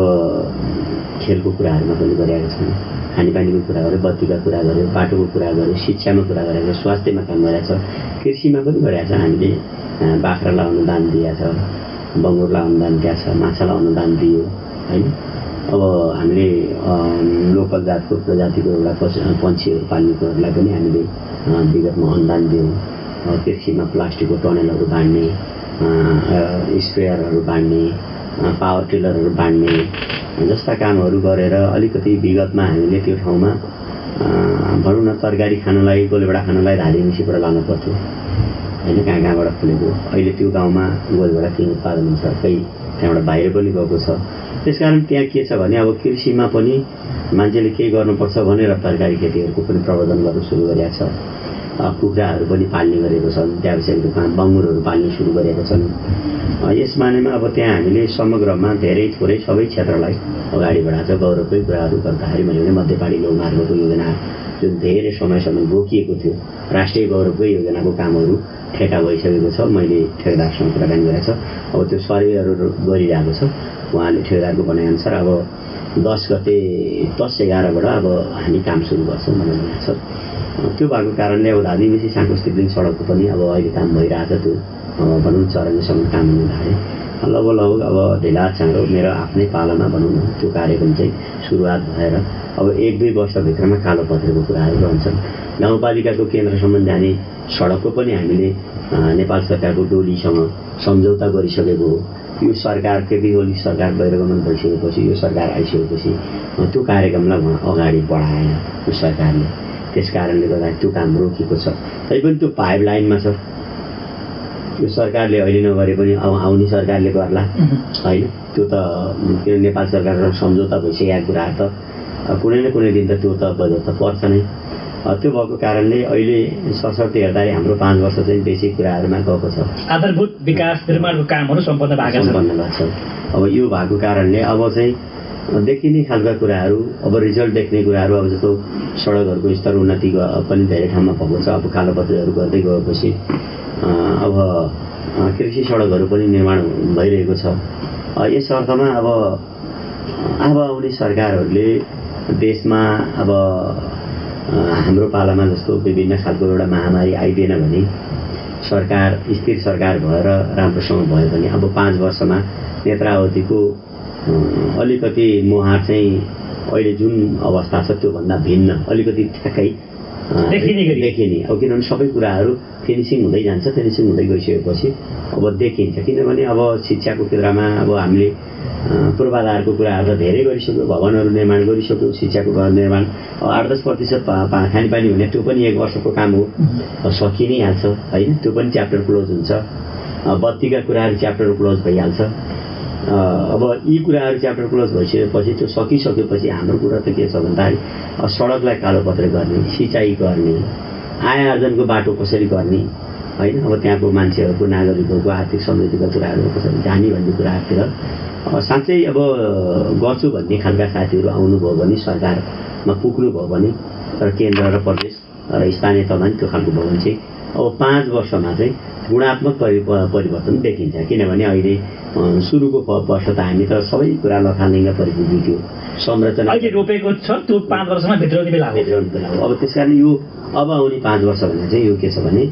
खेलको कुराहरूमा पनि गरेका छौँ, खानेपानीको कुरा गऱ्यो, बत्तीका कुरा गऱ्यो, बाटोको कुरा गऱ्यो, शिक्षामा कुरा गरेको छ, स्वास्थ्यमा काम गरेको छ, कृषिमा पनि गरेको छ। हामीले बाख्रालाई अनुदान दिएको छ, बङ्गुरलाई अनुदान दिएको छ, माछालाई अनुदान दियो होइन। अब हामीले लोकल जातको प्रजातिको एउटा पन्छीहरू पाल्नेकोहरूलाई पनि हामीले विगतमा अनुदान दियौँ। कृषिमा प्लास्टिकको टनेलहरू बाँड्ने, स्प्रेयरहरू बाँड्ने, पावर टिलरहरू बाँड्ने जस्ता कामहरू गरेर अलिकति विगतमा हामीले त्यो ठाउँमा भनौँ न तरकारी खानलाई, गोलभेडा खानलाई धादिङसीबाट लानु पर्थ्यो होइन, कहाँबाट खुलेको। अहिले त्यो गाउँमा गोलभेडा के उत्पादन हुन्छ, कहीँ त्यहाँबाट बाहिर पनि गएको छ। त्यसकारण त्यहाँ के छ भने अब कृषिमा पनि मान्छेले केही गर्नुपर्छ भनेर तरकारी खेतीहरूको पनि प्रवर्धन गर्नु सुरु गरेका छ। कुखुराहरू पनि पाल्ने गरेको छन्, व्यावसायिक रूपमा बङ्गुरहरू पाल्ने सुरु गरेका छन्। यस मानेमा अब त्यहाँ हामीले समग्रमा धेरै थोरै सबै क्षेत्रलाई अगाडि बढाएको छ। गौरवकै कुराहरू गर्दाखेरि मैले भने मध्यपाडी लौमार्गको योजना जुन धेरै समयसम्म रोकिएको थियो, राष्ट्रिय गौरवकै योजनाको कामहरू ठेका भइसकेको छ। मैले ठेकेदारसँग कुराकानी गरेको छ, अब त्यो सर्वेहरू गरिरहेको छ। उहाँले ठेकेदारको भनाइअनुसार अब 10/11बाट अब हामी काम सुरु गर्छौँ भनेर भनेको छ। त्यो भएको कारणले अब धादिङदेखि साङ्को स्टिप्लिङ सडकको पनि अब अहिले काम भइरहेछ। त्यो भनौँ चरणसम्म काम हुनु थाल्यो। लगभग अब ढिला चाँडो मेरो आफ्नै पालामा भनौँ न त्यो कार्यक्रम चाहिँ सुरुवात भएर अब 1-2 वर्षभित्रमा कालोपत्रेको कुराहरू रहन्छन्। गाउँपालिकाको केन्द्रसम्म जाने सडकको पनि हामीले नेपाल सरकारको डोलीसँग सम्झौता गरिसकेको हो। यो सरकार केपी ओली सरकार बहिर्गमन भइसकेपछि, यो सरकार आइसकेपछि त्यो कार्यक्रमलाई अगाडि बढाएन यो सरकारले। त्यस कारणले गर्दा त्यो काम रोकिएको छ। तैपनि त्यो पाइप लाइनमा छ। यो सरकारले अहिले नगरे पनि अब आउने सरकारले गर्ला होइन। त्यो त नेपाल सरकारसँग सम्झौता भइसकेको कुरा त कुनै न कुनै दिन त त्यो त बजेट त पर्छ नै। त्यो भएको कारणले अहिले सशर्त हेर्दाखेरि हाम्रो 5 वर्ष चाहिँ बेसिक कुराहरूमा गएको छ। आधारभूत विकास निर्माणको कामहरू सम्पन्न भएको छ। अब यो भएको कारणले अब चाहिँ देखिने खालका कुराहरू, अब रिजल्ट देख्ने कुराहरू, अब जस्तो सडकहरूको स्तर उन्नति पनि धेरै ठाउँमा भएको छ। अब कालोपत्रेहरू गर्दै गएपछि अब कृषि सडकहरू पनि निर्माण भइरहेको छ। यस अर्थमा अब आउने सरकारहरूले देशमा अब हाम्रो पालामा जस्तो विभिन्न खालको एउटा महामारी आइदिएन भने सरकार स्थिर सरकार भएर राम्रोसँग भयो भने अब 5 वर्षमा नेत्रावतीको अलिकति मुहार चाहिँ अहिले जुन अवस्था छ त्योभन्दा भिन्न अलिकति ठ्याक्कै देखिने। अब किनभने सबै कुराहरू फिनिसिङ हुँदै जान्छ। फिनिसिङ हुँदै गइसकेपछि अब देखिन्छ। किनभने अब शिक्षाको क्षेत्रमा अब हामीले पूर्वाधारको कुराहरू त धेरै गरिसक्यो, भवनहरू निर्माण गरिसक्यो, शिक्षाको निर्माण 8-10% खानेपानी हुने त्यो पनि 1 वर्षको काम हो, सकि नै हाल्छ होइन। त्यो पनि च्याप्टर क्लोज हुन्छ। बत्तीका कुराहरू च्याप्टर क्लोज भइहाल्छ। अब यी कुराहरू च्याप्टर क्लोज भइसकेपछि त्यो सकिसकेपछि हाम्रो कुरा त के छ भन्दाखेरि सडकलाई कालोपत्रे गर्ने, सिँचाइ गर्ने, आय आर्जनको बाटो कसरी गर्ने, होइन। अब त्यहाँको मान्छेहरूको नागरिकहरूको आर्थिक समृद्धिका कुराहरू कसरी जाने भन्ने कुराहरूतिर साँच्चै अब गर्छु भन्ने खालका साथीहरू आउनुभयो भने, सरकारमा पुग्नुभयो भने र केन्द्र र प्रदेश र स्थानीय तहमा त्यो खालको भयो भने चाहिँ अब 5 वर्षमा चाहिँ गुणात्मक परिवर्तन देखिन्छ। किनभने अहिले सुरुको वर्ष त हामी त सबै कुरा लथालिङ्ग परिस्थिति थियो, संरचना अहिले रोपेको छ त्यो 5 वर्षमा भित्राउने बेला हो। अब त्यसकारण यो अब आउने 5 वर्ष भने चाहिँ यो के छ भने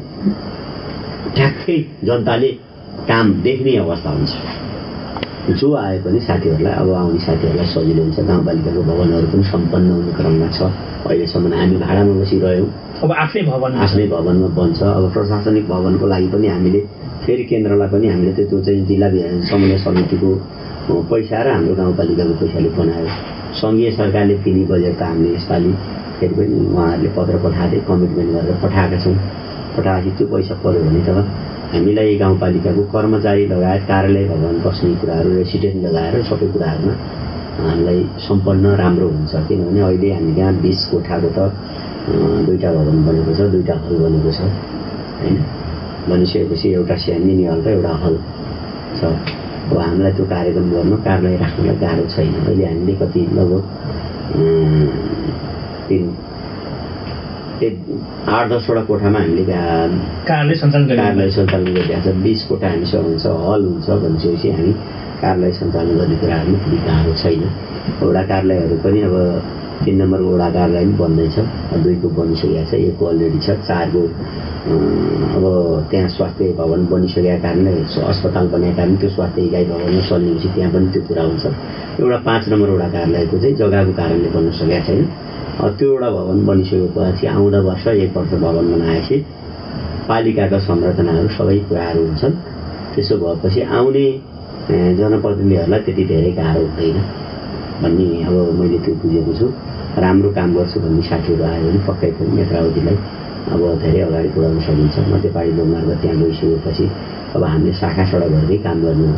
ठ्याक्कै जनताले काम देख्ने अवस्था हुन्छ। जो आए पनि साथीहरूलाई, अब आउने साथीहरूलाई सजिलो हुन्छ। गाउँपालिकाको भवनहरू पनि सम्पन्न हुने क्रममा छ। अहिलेसम्म हामी भाडामा बसिरह्यौँ, अब आफ्नै भवनमा बन्छ। अब प्रशासनिक भवनको लागि पनि हामीले फेरि केन्द्रलाई पनि हामीले त्यो चाहिँ जिल्ला समन्वय समितिको पैसा र हाम्रो गाउँपालिकाको पैसाले बनायो। सङ्घीय सरकारले दिने बजेट त हामीले यसपालि फेरि पनि उहाँहरूले पत्र पठाए, कमिटमेन्ट गरेर पठाएका छौँ। पठाएपछि त्यो पैसा पऱ्यो भने त हामीलाई गाउँपालिकाको कर्मचारी लगायत कार्यालय भवन बस्ने कुराहरू, रेसिडेन्ट लगाएर सबै कुराहरूमा हामीलाई सम्पन्न राम्रो हुन्छ। किनभने अहिले हामी यहाँ 20 कोठाको त 2टा भवन बनेको छ, 2टा हल बनेको छ होइन। बनिसकेपछि एउटा मिनी हल र एउटा हल छ। अब हामीलाई त्यो कार्यक्रम गर्न, कार्यालय राख्नलाई गाह्रो छैन। अहिले हामीले कति लगभग 8-10वटा कोठामा हामीले कार्यालय सञ्चालन गरिरहेको छ। 20 कोठा हामीसँग हुन्छ, हल हुन्छ भनिसकेपछि हामी कार्यालय सञ्चालन गर्ने कुराहरू पनि गाह्रो छैन। वडा कार्यालयहरू पनि अब 3 नम्बरको वडा कार्यालय पनि बन्दैछ, 2को बनिसकेको छ, 1को अलरेडी छ, 4को अब त्यहाँ स्वास्थ्य भवन बनिसकेका कारणले, अस्पताल बनेका कारण त्यो स्वास्थ्य इकाइ भवनमा चल्नेपछि त्यहाँ पनि त्यो कुरा हुन्छ। एउटा 5 नम्बर वडा कार्यालयको चाहिँ जग्गाको कारणले बन्न सकेका छैन। त्यो एउटा भवन बनिसकेपछि आउँदा वर्ष 1 वर्ष भवन बनाएपछि पालिकाका संरचनाहरू सबै कुराहरू हुन्छन्। त्यसो भएपछि आउने जनप्रतिनिधिहरूलाई त्यति धेरै गाह्रो हुँदैन भन्ने अब मैले त्यो बुझेको छु। राम्रो काम गर्छु भन्ने साथीहरू आयो भने पक्कै पनि नेत्रावतीलाई अब धेरै अगाडि बढाउन सकिन्छ। मध्यपाडी लोकमार्ग त्यहाँ गइसकेपछि अब हामीले शाखा सडकहरूकै काम गर्नु हो।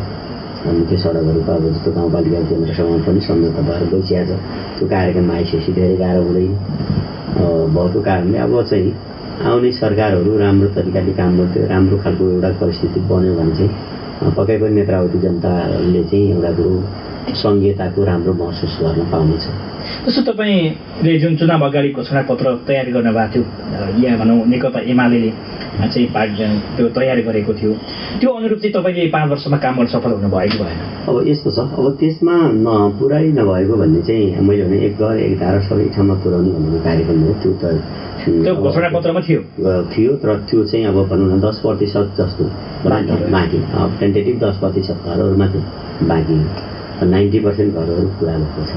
मुख्य सडकहरूको अब जस्तो गाउँपालिका केन्द्रसँग पनि सम्झौता भएर गइसकेको छ। त्यो कार्यक्रममा आइसकेपछि धेरै गाह्रो हुँदैन भएको कारणले अब चाहिँ आउने सरकारहरू राम्रो तरिकाले काम गर्थ्यो, राम्रो खालको एउटा परिस्थिति बन्यो भने चाहिँ पक्कै पनि नेत्रावती जनताले चाहिँ एउटा कुरो सङ्घीयताको राम्रो महसुस गर्न पाउनेछ। जस्तो तपाईँले जुन चुनाव अगाडि घोषणापत्र तयार गर्नुभएको थियो, या भनौँ नेकपा एमाले चाहिँ त्यो तयार गरेको थियो, त्यो अनुरूप चाहिँ तपाईँले 5 वर्षमा काम गर्न सफल हुनु भएको भएन? अब यस्तो छ, अब त्यसमा पुरै नभएको भन्ने चाहिँ मैले भने 1 घर 1 धारा सबै ठाउँमा पुर्याउने भन्ने कार्यक्रम हो। त्यो घोषणापत्रमा थियो तर त्यो चाहिँ अब भनौँ न 10% जस्तो बाँकी, टेन्टेटिभ 10% घरहरू मात्रै बाँकी, 90% घरहरू पुरा भएको छ।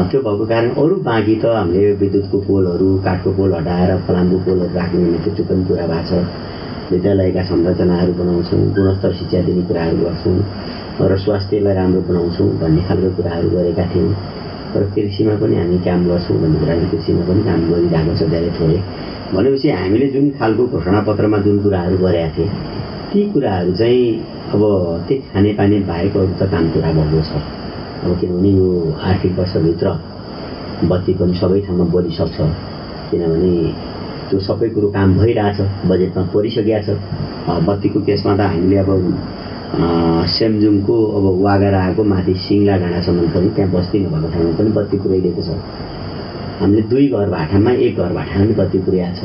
त्यो भएको कारण अरू बाँकी त हामीले विद्युतको पोलहरू, काठको पोल हटाएर फलामको पोलहरू राख्ने भने त्यो पनि पुरा भएको छ। विद्यालयका संरचनाहरू बनाउँछौँ, गुणस्तर शिक्षा दिने कुराहरू गर्छौँ र स्वास्थ्यलाई राम्रो बनाउँछौँ भन्ने खालको कुराहरू गरेका थियौँ। तर कृषिमा पनि हामी काम गर्छौँ भन्ने कुराले कृषिमा पनि काम गरिरहेको छ धेरै थोरै। भनेपछि हामीले जुन खालको घोषणापत्रमा जुन कुराहरू गरेका थिए ती कुराहरू चाहिँ अब त्यही खानेपानी बाहेक अरू त काम पुरा भएको छ। अब किनभने यो आर्थिक वर्षभित्र बत्ती पनि सबै ठाउँमा बढिसक्छ, किनभने त्यो सबै कुरो काम भइरहेछ, बजेटमा परिसकेको छ। बत्तीको केसमा त हामीले अब सेमजुङको अब वागराको माथि सिङ्ला डाँडासम्म पनि त्यहाँ बस्ती नभएको ठाउँमा पनि बत्ती पुर्याइदिएको छ। हामीले 2 घर भाटामा 1 घर भाटामा पनि बत्ती पुर्याएको छ।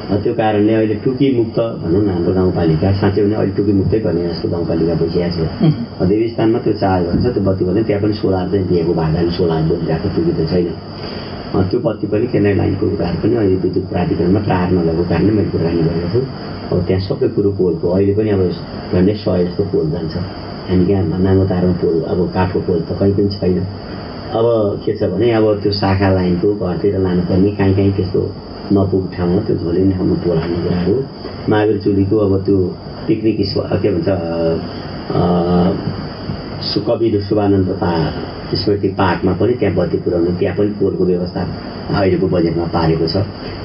त्यो कारणले अहिले टुकीमुक्त भनौँ न हाम्रो गाउँपालिका, साँच्चै भने अहिले टुकीमुक्तै गर्ने जस्तो गाउँपालिका भइसकेको छ। देवीस्थानमा त्यो 4 घर छ, त्यो बत्ती भने त्यहाँ पनि सोलर चाहिँ दिएको भागाले सोलर बोलिरहेको टुकी त छैन। त्यो बत्ती पनि केन्द्रीय लाइनको कुराहरू पनि अहिले विद्युत प्राधिकरणमा टायर नभएको कारणले मैले कुराकानी गरेको छु। अब त्यहाँ सबै कुरो पोलको अहिले पनि अब झन्डै 100 जस्तो पोल जान्छ। हामी यहाँ नाङ्गो तारमा पोल, अब काठको पोल त कहीँ पनि छैन। अब के छ भने अब त्यो शाखा लाइनको घरतिर लानुपर्ने कहीँ त्यस्तो नपुग ठाउँमा त्यो झोलिने ठाउँमा पोल हाल्ने कुराहरू। महावीर चुलीको अब त्यो पिकनिक के भन्छ कवि सुभानन्द स्मृति पार्कमा पनि त्यहाँ बत्ती पुर्याउने, त्यहाँ पनि पोलको व्यवस्था अहिलेको बजेटमा पारेको छ।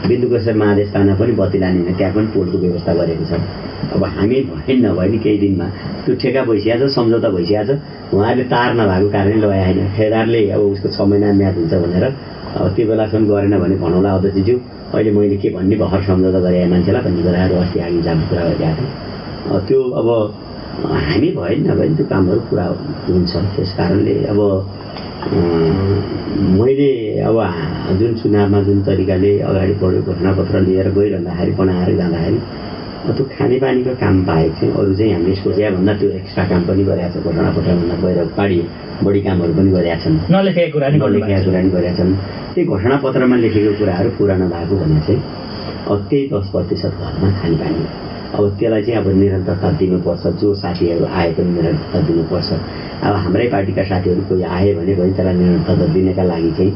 बिन्दुकेश्वर महादेश थाना पनि बत्ती लाने भने त्यहाँ पनि पोलको व्यवस्था गरेको छ। अब हामी भए नभए नि केही दिनमा त्यो ठेका भइसकेको छ, सम्झौता भइसकेको छ। उहाँहरूले तार नभएको कारणले लगाएन, ठेकेदारले अब उसको 6 महिना म्याद हुन्छ भनेर अब त्यो बेलासम्म गरेन भने भनौँला अध्यक्षज्यू अहिले मैले के भन्ने भर्खर सम्झौता गरेँ मान्छेलाई भन्ने कुराहरू अस्ति आगे जाने कुरा गरिरहेको थिएँ। त्यो अब हामी भयो नि नभए त्यो कामहरू पुरा हुन्छ। त्यस कारणले अब मैले अब जुन चुनावमा जुन तरिकाले अगाडि बढ्यो घोषणापत्र लिएर गइरहँदाखेरि बनाएर जाँदाखेरि त्यो खानेपानीको काम बाहेक चाहिँ अरू चाहिँ हामीले सोचेभन्दा त्यो एक्स्ट्रा काम पनि गरेका छ। घोषणापत्रभन्दा बाहिर बढी कामहरू पनि गरेका छन्। नलेखेका कुरा नि गरेका छन्। त्यही घोषणापत्रमा लेखेको कुराहरू पुरा नभएको भने चाहिँ त्यही 10% घरमा खानेपानी। अब त्यसलाई चाहिँ अब निरन्तरता दिनुपर्छ। जो साथीहरू आए पनि निरन्तरता दिनुपर्छ। अब हाम्रै पार्टीका साथीहरू कोही आए भने त्यसलाई निरन्तरता दिनका लागि चाहिँ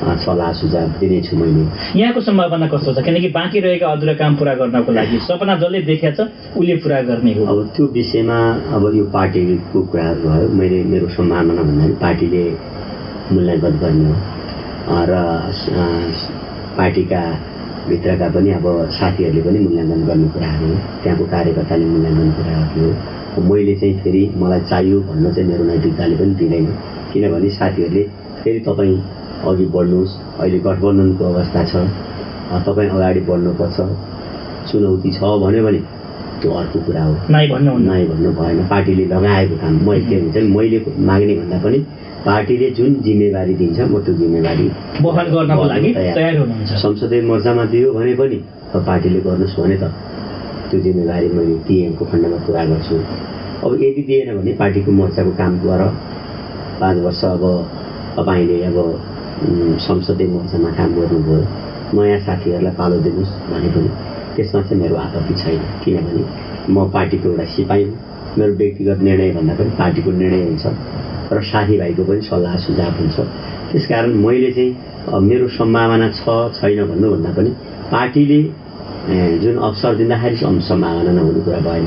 सल्लाह सुझाव दिनेछु मैले। यहाँको सम्भावना कस्तो छ? किनकि बाँकी रहेका अधुरा काम पुरा गर्नको लागि सपना जसले देखेको छ उसले पुरा गर्ने हो। अब त्यो विषयमा अब यो पार्टीको कुराहरू भयो। मैले मेरो सम्भावना भन्दाखेरि पार्टीले मूल्याङ्कन गर्ने हो र पार्टीका भित्रका पनि अब साथीहरूले पनि मूल्याङ्कन गर्ने कुराहरू हो। त्यहाँको कार्यकर्ताले मूल्याङ्कन कुराहरू हो। मैले चाहिँ फेरि मलाई चाहियो भन्न चाहिँ मेरो नैतिकताले पनि दिँदैन। किनभने साथीहरूले फेरि तपाईँ अघि बढ्नुहोस्, अहिले गठबन्धनको अवस्था छ, तपाईँ अगाडि बढ्नुपर्छ, चुनौती छ भन्यो भने त्यो अर्को कुरा हो। नाइ भन्नु भएन। पार्टीले लगाएको काम मैले के हुन्छ मैले माग्ने भन्दा पनि पार्टीले जुन जिम्मेवारी दिन्छ म त्यो जिम्मेवारी वहन गर्नको लागि तयार हुनुहुन्छ। संसदीय मोर्चामा दियो भने पनि पार्टीले गर्नुहोस् भने त त्यो जिम्मेवारी मैले दिएको खण्डमा पुरा गर्छु। अब यदि दिएन भने पार्टीको मोर्चाको काम गर 5 वर्ष अब तपाईँले अब संसदीय मोर्चामा काम गर्नुभयो, नयाँ साथीहरूलाई पालो दिनुहोस् भने पनि त्यसमा चाहिँ मेरो आपत्ति छैन। किनभने म पार्टीको एउटा सिपाही हुँ। मेरो व्यक्तिगत निर्णय भन्दा पनि पार्टीको निर्णय हुन्छ र साथीभाइको पनि सल्लाह सुझाव हुन्छ। त्यसकारण मैले चाहिँ मेरो सम्भावना छ छैन भन्नुभन्दा पनि पार्टीले जुन अवसर दिँदाखेरि सम्भावना नहुने कुरा भएन।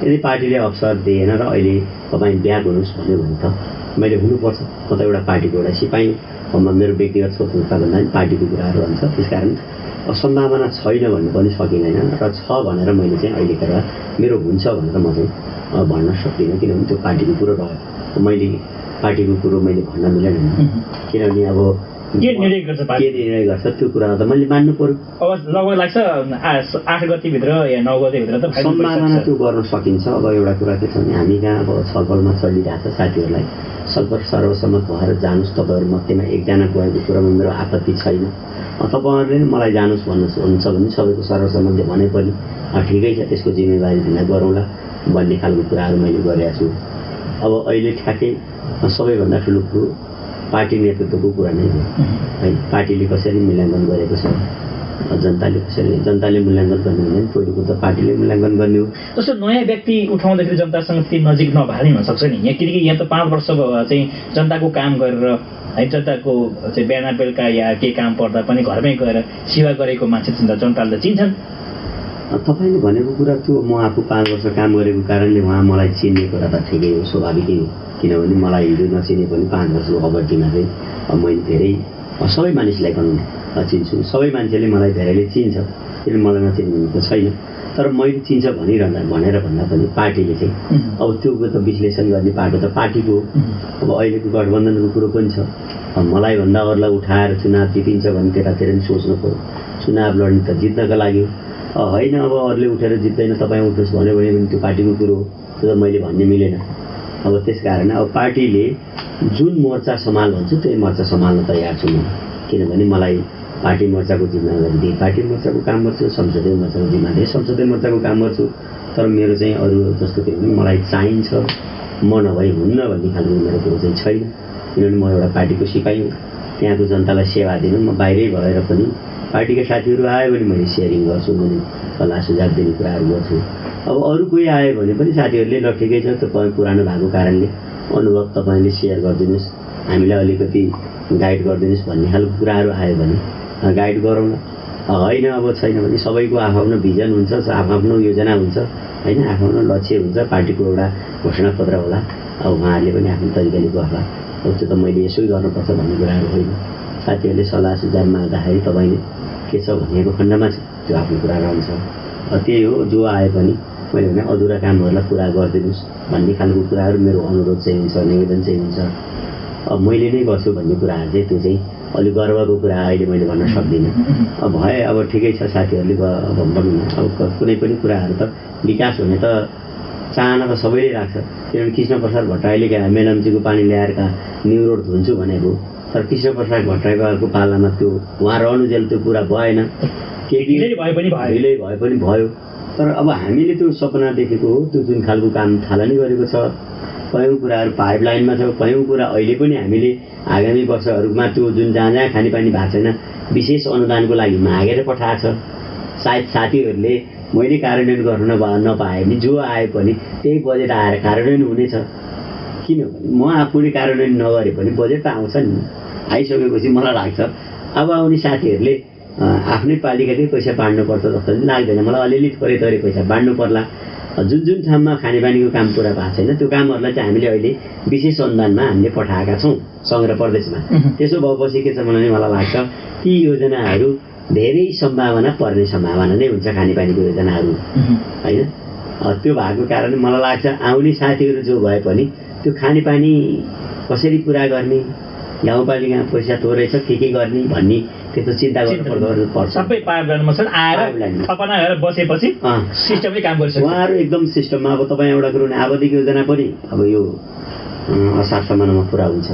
यदि पार्टीले अवसर दिएन र अहिले तपाईँ ब्याक हुनुहोस् भन्यो भने त मैले हुनुपर्छ। म त एउटा पार्टीको एउटा सिपाही हुँ। मेरो व्यक्तिगत स्वतन्त्रता भन्दा पनि पार्टीको कुराहरू हुन्छ। त्यसकारण सम्भावना छैन भन्नु पनि सकिँदैन र छ भनेर मैले चाहिँ अहिलेका मेरो हुन्छ भनेर म चाहिँ भन्न सक्दिनँ। किनभने त्यो पार्टीको कुरो रह्यो। मैले पार्टीको कुरो मैले भन्न मिलेन। किनभने अब के निर्णय गर्छ त्यो कुरा त मैले मान्नु पर्यो। अब लगभग लाग्छ 8 गतिभित्र या 9 गतिभित्र त सम्भावना त्यो गर्न सकिन्छ। अब एउटा कुरा के छ भने हामी कहाँ अब छलफलमा चलिरहेको छ साथीहरूलाई छलफल सर्वसम्मत भएर जानुहोस् तपाईँहरू मध्येमा एकजना गएको कुरामा मेरो आपत्ति छैन। तपाईँहरूले नै मलाई जानुहोस् भन्नुहुन्छ भने सबैको सर्वसम्मतले भने पनि ठिकै छ, त्यसको जिम्मेवारी दिन गरौँला भन्ने खालको कुराहरू मैले गरेको छु। अब अहिले ठ्याक्कै सबैभन्दा ठुलो कुरो पार्टी नेतृत्वको कुरा नै हो है। पार्टीले कसरी मूल्याङ्कन गरेको छ, जनताले मूल्याङ्कन गर्ने भने पहिलो कुरो त पार्टीले मूल्याङ्कन गर्ने हो। जस्तो नयाँ व्यक्ति उठाउँदाखेरि जनतासँग त्यति नजिक नभए हुन सक्छ नि यहाँ। किनकि यहाँ त 5 वर्ष चाहिँ जनताको काम गरेर है जनताको चाहिँ बिहान बेलुका या के काम पर्दा पनि घरमै गएर सेवा गरेको मान्छे जनताले चिन्छन्। तपाईँले भनेको कुरा त्यो म आफू 5 वर्ष काम गरेको कारणले उहाँ मलाई चिन्ने कुरा त ठिकै हो, स्वाभाविकै हो। किनभने मलाई हिजो नचिने पनि 5 वर्षको अवधिमा चाहिँ मैले धेरै सबै मानिसलाई चिन्छु। सबै मान्छेले मलाई धेरैले चिन्छ। किन मलाई नचिन्ने त छैन। तर मैले चिन्छ भनेर भन्दा पनि पार्टीले चाहिँ अब त्यो त विश्लेषण गर्ने पाटो त पार्टीको। अब अहिलेको गठबन्धनको कुरो पनि छ। मलाई भन्दा अरूलाई उठाएर चुनाव जितिन्छ भने त्यतातिर नि सोच्नु पर्यो। चुनाव लड्ने त जित्नका लागि होइन। अब अरूले उठेर जित्दैन तपाईँ उठ्नुहोस् भन्यो भने पनि त्यो पार्टीको कुरो हो। त्यो त मैले भन्ने मिलेन। अब त्यस कारण अब पार्टीले जुन मोर्चा सम्हाल भन्छ त्यही मोर्चा सम्हाल्न तयार छु म। किनभने मलाई पार्टी मोर्चाको जिम्मेवारी दिए पार्टी मोर्चाको काम गर्छु, संसदीय मोर्चाको जिम्मा दिए संसदीय मोर्चाको काम गर्छु। तर मेरो चाहिँ अरू जस्तो के भने मलाई चाहिन्छ म नभई हुन्न भन्ने खालको मेरो कुरो चाहिँ छैन। किनभने म एउटा पार्टीको सिपाही हुँ। त्यहाँको जनतालाई सेवा दिनु म बाहिरै भएर पनि पार्टीका साथीहरू आयो भने मैले सेयरिङ गर्छु, मैले सल्लाह सुझाव दिने कुराहरू गर्छु। अब अरू कोही आयो भने पनि साथीहरूले ल ठिकै छ तपाईँ पुरानो भएको कारणले अनुभव तपाईँले सेयर गरिदिनुहोस्, हामीलाई अलिकति गाइड गरिदिनुहोस् भन्ने खालको कुराहरू आयो भने गाइड गरौँ न। होइन अब छैन भने सबैको आफ्नो भिजन हुन्छ, आफ्नो योजना हुन्छ होइन, आफ्नो लक्ष्य हुन्छ, पार्टीको एउटा घोषणापत्र होला। अब उहाँहरूले पनि आफ्नो तरिकाले गर्ला। अब त्यो त मैले यसै गर्नुपर्छ भन्ने कुराहरू होइन। साथीहरूले सल्लाह सुझाव माग्दाखेरि तपाईँले के छ भनेको खण्डमा त्यो आफ्नो कुरा रहन्छ। त्यही हो, जो आए पनि मैले भने अधुरा कामहरूलाई पुरा गरिदिनुहोस् भन्ने खालको कुराहरू मेरो अनुरोध चाहिँ हुन्छ, निवेदन चाहिँ हुन्छ। मैले नै गर्छु भन्ने कुराहरू चाहिँ त्यो चाहिँ अलिक गर्वको कुरा अहिले मैले भन्न सक्दिनँ। भए अब ठिकै छ साथीहरूले अब भनौँ न अब कुनै पनि कुराहरू त विकास हुने त चाहना त सबैले राख्छ। किनभने कृष्णप्रसाद भट्टराईले मेलम्चीको पानी ल्याएर न्यु रोड धुन्छु भनेको, तर कृष्णप्रसाद भट्टराईको पालामा त्यो उहाँ रहनुजेल त्यो कुरा भएन। ढिलै भए पनि भयो। तर अब हामीले त्यो सपना देखेको हो, त्यो जुन खालको काम थालनी गरेको छ, कयौँ कुराहरू पाइपलाइनमा छ, कयौँ कुरा अहिले पनि हामीले आगामी वर्षहरूमा त्यो जुन जहाँ जहाँ खानेपानी भएको छैन विशेष अनुदानको लागि मागेर पठाएको छ। सायद साथीहरूले मैले कार्यान्वयन गर्न नपाए पनि जो आए पनि त्यही बजेट आएर कार्यान्वयन हुनेछ। किनभने म आफूले कार्यान्वयन नगरे पनि बजेट त आउँछ नि। आइसकेपछि मलाई लाग्छ अब आउने साथीहरूले आफ्नै पालिकाकै पैसा बाँड्नुपर्छ जस्तो पनि लाग्दैन मलाई। अलिअलि थोरै थोरै पैसा बाँड्नु पर्ला। जुन जुन ठाउँमा खानेपानीको काम पुरा भएको छैन त्यो कामहरूलाई चाहिँ हामीले अहिले विशेष अनुदानमा हामीले पठाएका छौँ सङ्घ र प्रदेशमा। त्यसो भएपछि के छ भने मलाई लाग्छ ती योजनाहरू धेरै सम्भावना पर्ने सम्भावना नै हुन्छ खानेपानीको योजनाहरू होइन। त्यो भएको कारणले मलाई लाग्छ आउने साथीहरू जो भए पनि त्यो खानेपानी कसरी पुरा गर्ने, गाउँपालिकामा पैसा थोरै छ के गर्ने भन्ने त्यो चिन्ता गर्नुपर्छ। सबै पाइपलाइनमा छन्, आएर थपना गरेर बसेपछि सिस्टमले काम गरिसक्छ। उहाँहरू एकदम सिस्टममा अब तपाईँ एउटा कुरो भने आवधिक योजना पनि अब यो असारसम्ममा पुरा हुन्छ।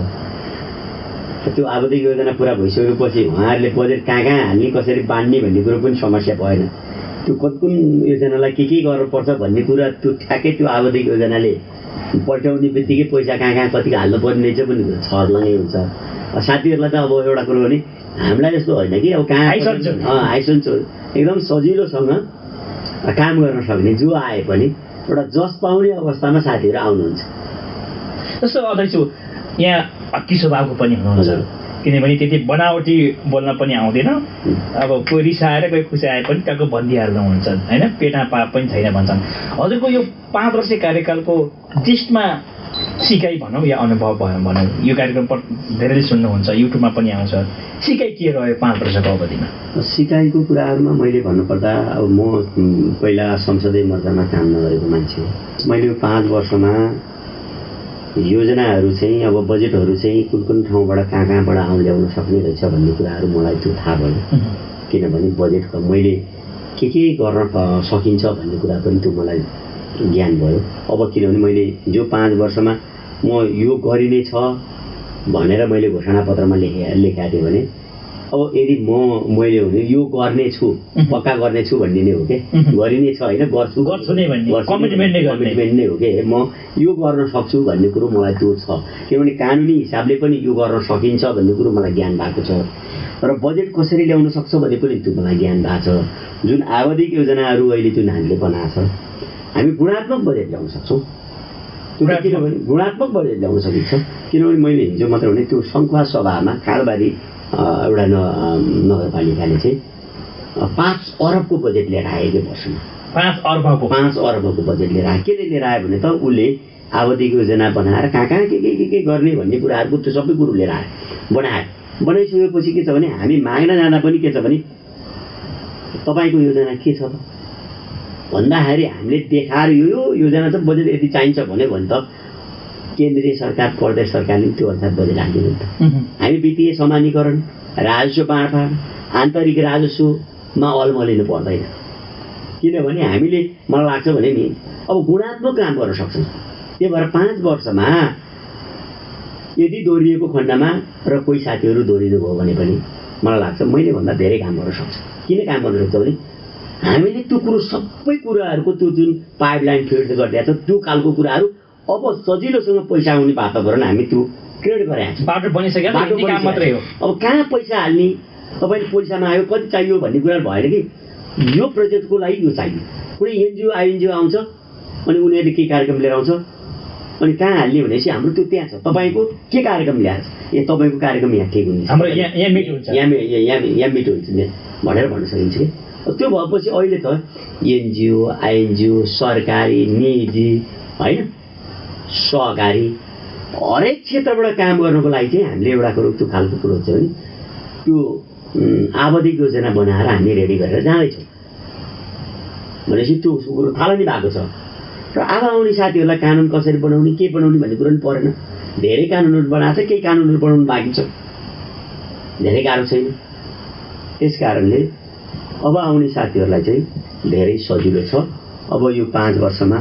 त्यो आवधिक योजना पुरा भइसकेपछि उहाँहरूले बजेट कहाँ कहाँ हाल्ने कसरी बाँड्ने भन्ने कुरो पनि समस्या भएन। त्यो कुन योजनालाई के गर्नुपर्छ भन्ने कुरा त्यो ठ्याक्कै त्यो आवधिक योजनाले पल्टाउने बित्तिकै पैसा कहाँ कहाँ कतिको हाल्नुपर्ने रहेछ पनि छर्लङ्गै हुन्छ। साथीहरूलाई त अब एउटा कुरो भने हामीलाई जस्तो होइन कि अब कहाँ आइसन्छु एकदम सजिलोसँग काम गर्न सक्ने जो आए पनि एउटा जस पाउने अवस्थामा साथीहरू आउनुहुन्छ। जस्तो अध्यक्ष यहाँ अति स्वभावको पनि हुनुहुन्छ, किनभने त्यति बनावटी बोल्न पनि आउँदैन। अब कोही रिसाएर कोही खुसाए पनि टक्क भनिदिइहाल्नुहुन्छ होइन, पेटमा पाप पनि छैन भन्छन्। हजुरको यो 5 वर्ष कार्यकालको टेस्टमा सिकाइ भनौँ या अनुभव भनौँ, यो कार्यक्रम धेरैले सुन्नुहुन्छ, युट्युबमा पनि आउँछ, सिकाइ के रह्यो 5 वर्षको अवधिमा? सिकाइको कुराहरूमा मैले भन्नुपर्दा अब म पहिला संसदीय मोर्चामा काम नगरेको मान्छे हो। मैले यो 5 वर्षमा योजनाहरू चाहिँ अब बजेटहरू चाहिँ कुन ठाउँबाट कहाँबाट ल्याउन सक्ने रहेछ भन्ने कुराहरू मलाई त्यो थाहा भयो। किनभने बजेटको मैले के गर्न सकिन्छ भन्ने कुरा पनि त्यो मलाई ज्ञान भयो। अब किनभने मैले जो 5 वर्षमा म यो गरिने छ भनेर मैले घोषणापत्रमा लेखेका थिएँ भने अब यदि मैले भने यो गर्ने छु पक्का गर्ने छु भन्ने नै हो कि गरिने छ होइन, गर्छु नै भन्ने कमिटमेन्ट नै हो कि म यो गर्न सक्छु भन्ने कुरो मलाई त्यो छ। किनभने कानुनी हिसाबले पनि यो गर्न सकिन्छ भन्ने कुरो मलाई ज्ञान भएको छ र बजेट कसरी ल्याउन सक्छ भन्ने पनि त्यो मलाई ज्ञान भएको छ। जुन आवधिक योजनाहरू अहिले जुन हामीले बनाएको छ हामी गुणात्मक बजेट ल्याउन सक्छौँ। किनभने गुणात्मक बजेट ल्याउन सकिन्छ। किनभने मैले हिजो मात्र भने त्यो सङ्खुवा सभामा कालबारी एउटा नगरपालिकाले चाहिँ 5 अरबको बजेट लिएर आएको वर्षमा 5 अरबको बजेट लिएर आयो। केले लिएर आयो भने त उसले आवधिक योजना बनाएर कहाँ कहाँ के गर्ने भन्ने कुराहरूको त्यो सबै कुरो लिएर आयो, बनाइसकेपछि के छ भने हामी माग्न जाँदा पनि के छ भने तपाईँको योजना के छ त भन्दाखेरि हामीले देखाएर यो योजना चाहिँ बजेट यदि चाहिन्छ भने त केन्द्रीय सरकार प्रदेश सरकारले त्यो अनुसार बजेट हालिदिनु त। हामी वित्तीय समानीकरण, राजस्व बाँडफाँड, आन्तरिक राजस्वमा अलमलिनु पर्दैन। किनभने हामीले मलाई लाग्छ भने नि अब गुणात्मक काम गर्न सक्छौँ। त्यही भएर 5 वर्षमा यदि दोहोरिएको खण्डमा र कोही साथीहरू दोहोरिनु भयो भने पनि मलाई लाग्छ मैले भन्दा धेरै काम गर्न सक्छ। किन काम गर्न सक्छ भने हामीले त्यो कुरो सबै कुराहरूको त्यो जुन पाइपलाइन फिड गरिदिएको छ त्यो खालको कुराहरू अब सजिलोसँग पैसा आउने वातावरण हामी त्यो क्रिएट गरेका छौँ। बाटो बनिसक्यो, काम मात्रै हो। अब कहाँ पैसा हाल्ने, तपाईँले पैसा माग्यो कति चाहियो भन्ने कुरा भएन कि यो प्रोजेक्टको लागि यो चाहियो। कुनै एनजिओ आइएनजिओ आउँछ अनि उनीहरूले के कार्यक्रम लिएर आउँछ अनि कहाँ हाल्ने भनेपछि हाम्रो त्यो त्यहाँ छ। तपाईँको के कार्यक्रम ल्याएर छ, तपाईँको कार्यक्रम यहाँ ठिक हुन्छ, हाम्रो यहाँ मिट हुन्छ, यहाँ मिट हुन्छ भनेर भन्न सकिन्छ कि। त्यो भएपछि अहिले त एनजिओ आइएनजिओ सरकारी निजी होइन सहकारी हरेक क्षेत्रबाट काम गर्नको लागि चाहिँ हामीले एउटा कुरो त्यो खालको कुरो छ भने त्यो आवधिक योजना बनाएर हामी रेडी गरेर जाँदैछौँ भनेपछि त्यो कुरो थालनी भएको छ। र अब आउने साथीहरूलाई कानुन कसरी बनाउने के बनाउने भन्ने कुरो पनि परेन। धेरै कानुनहरू बनाएको छ, केही कानुनहरू बनाउनु बाँकी छ, धेरै गाह्रो छैन। त्यस कारणले अब आउने साथीहरूलाई चाहिँ धेरै सजिलो छ। अब यो 5 वर्षमा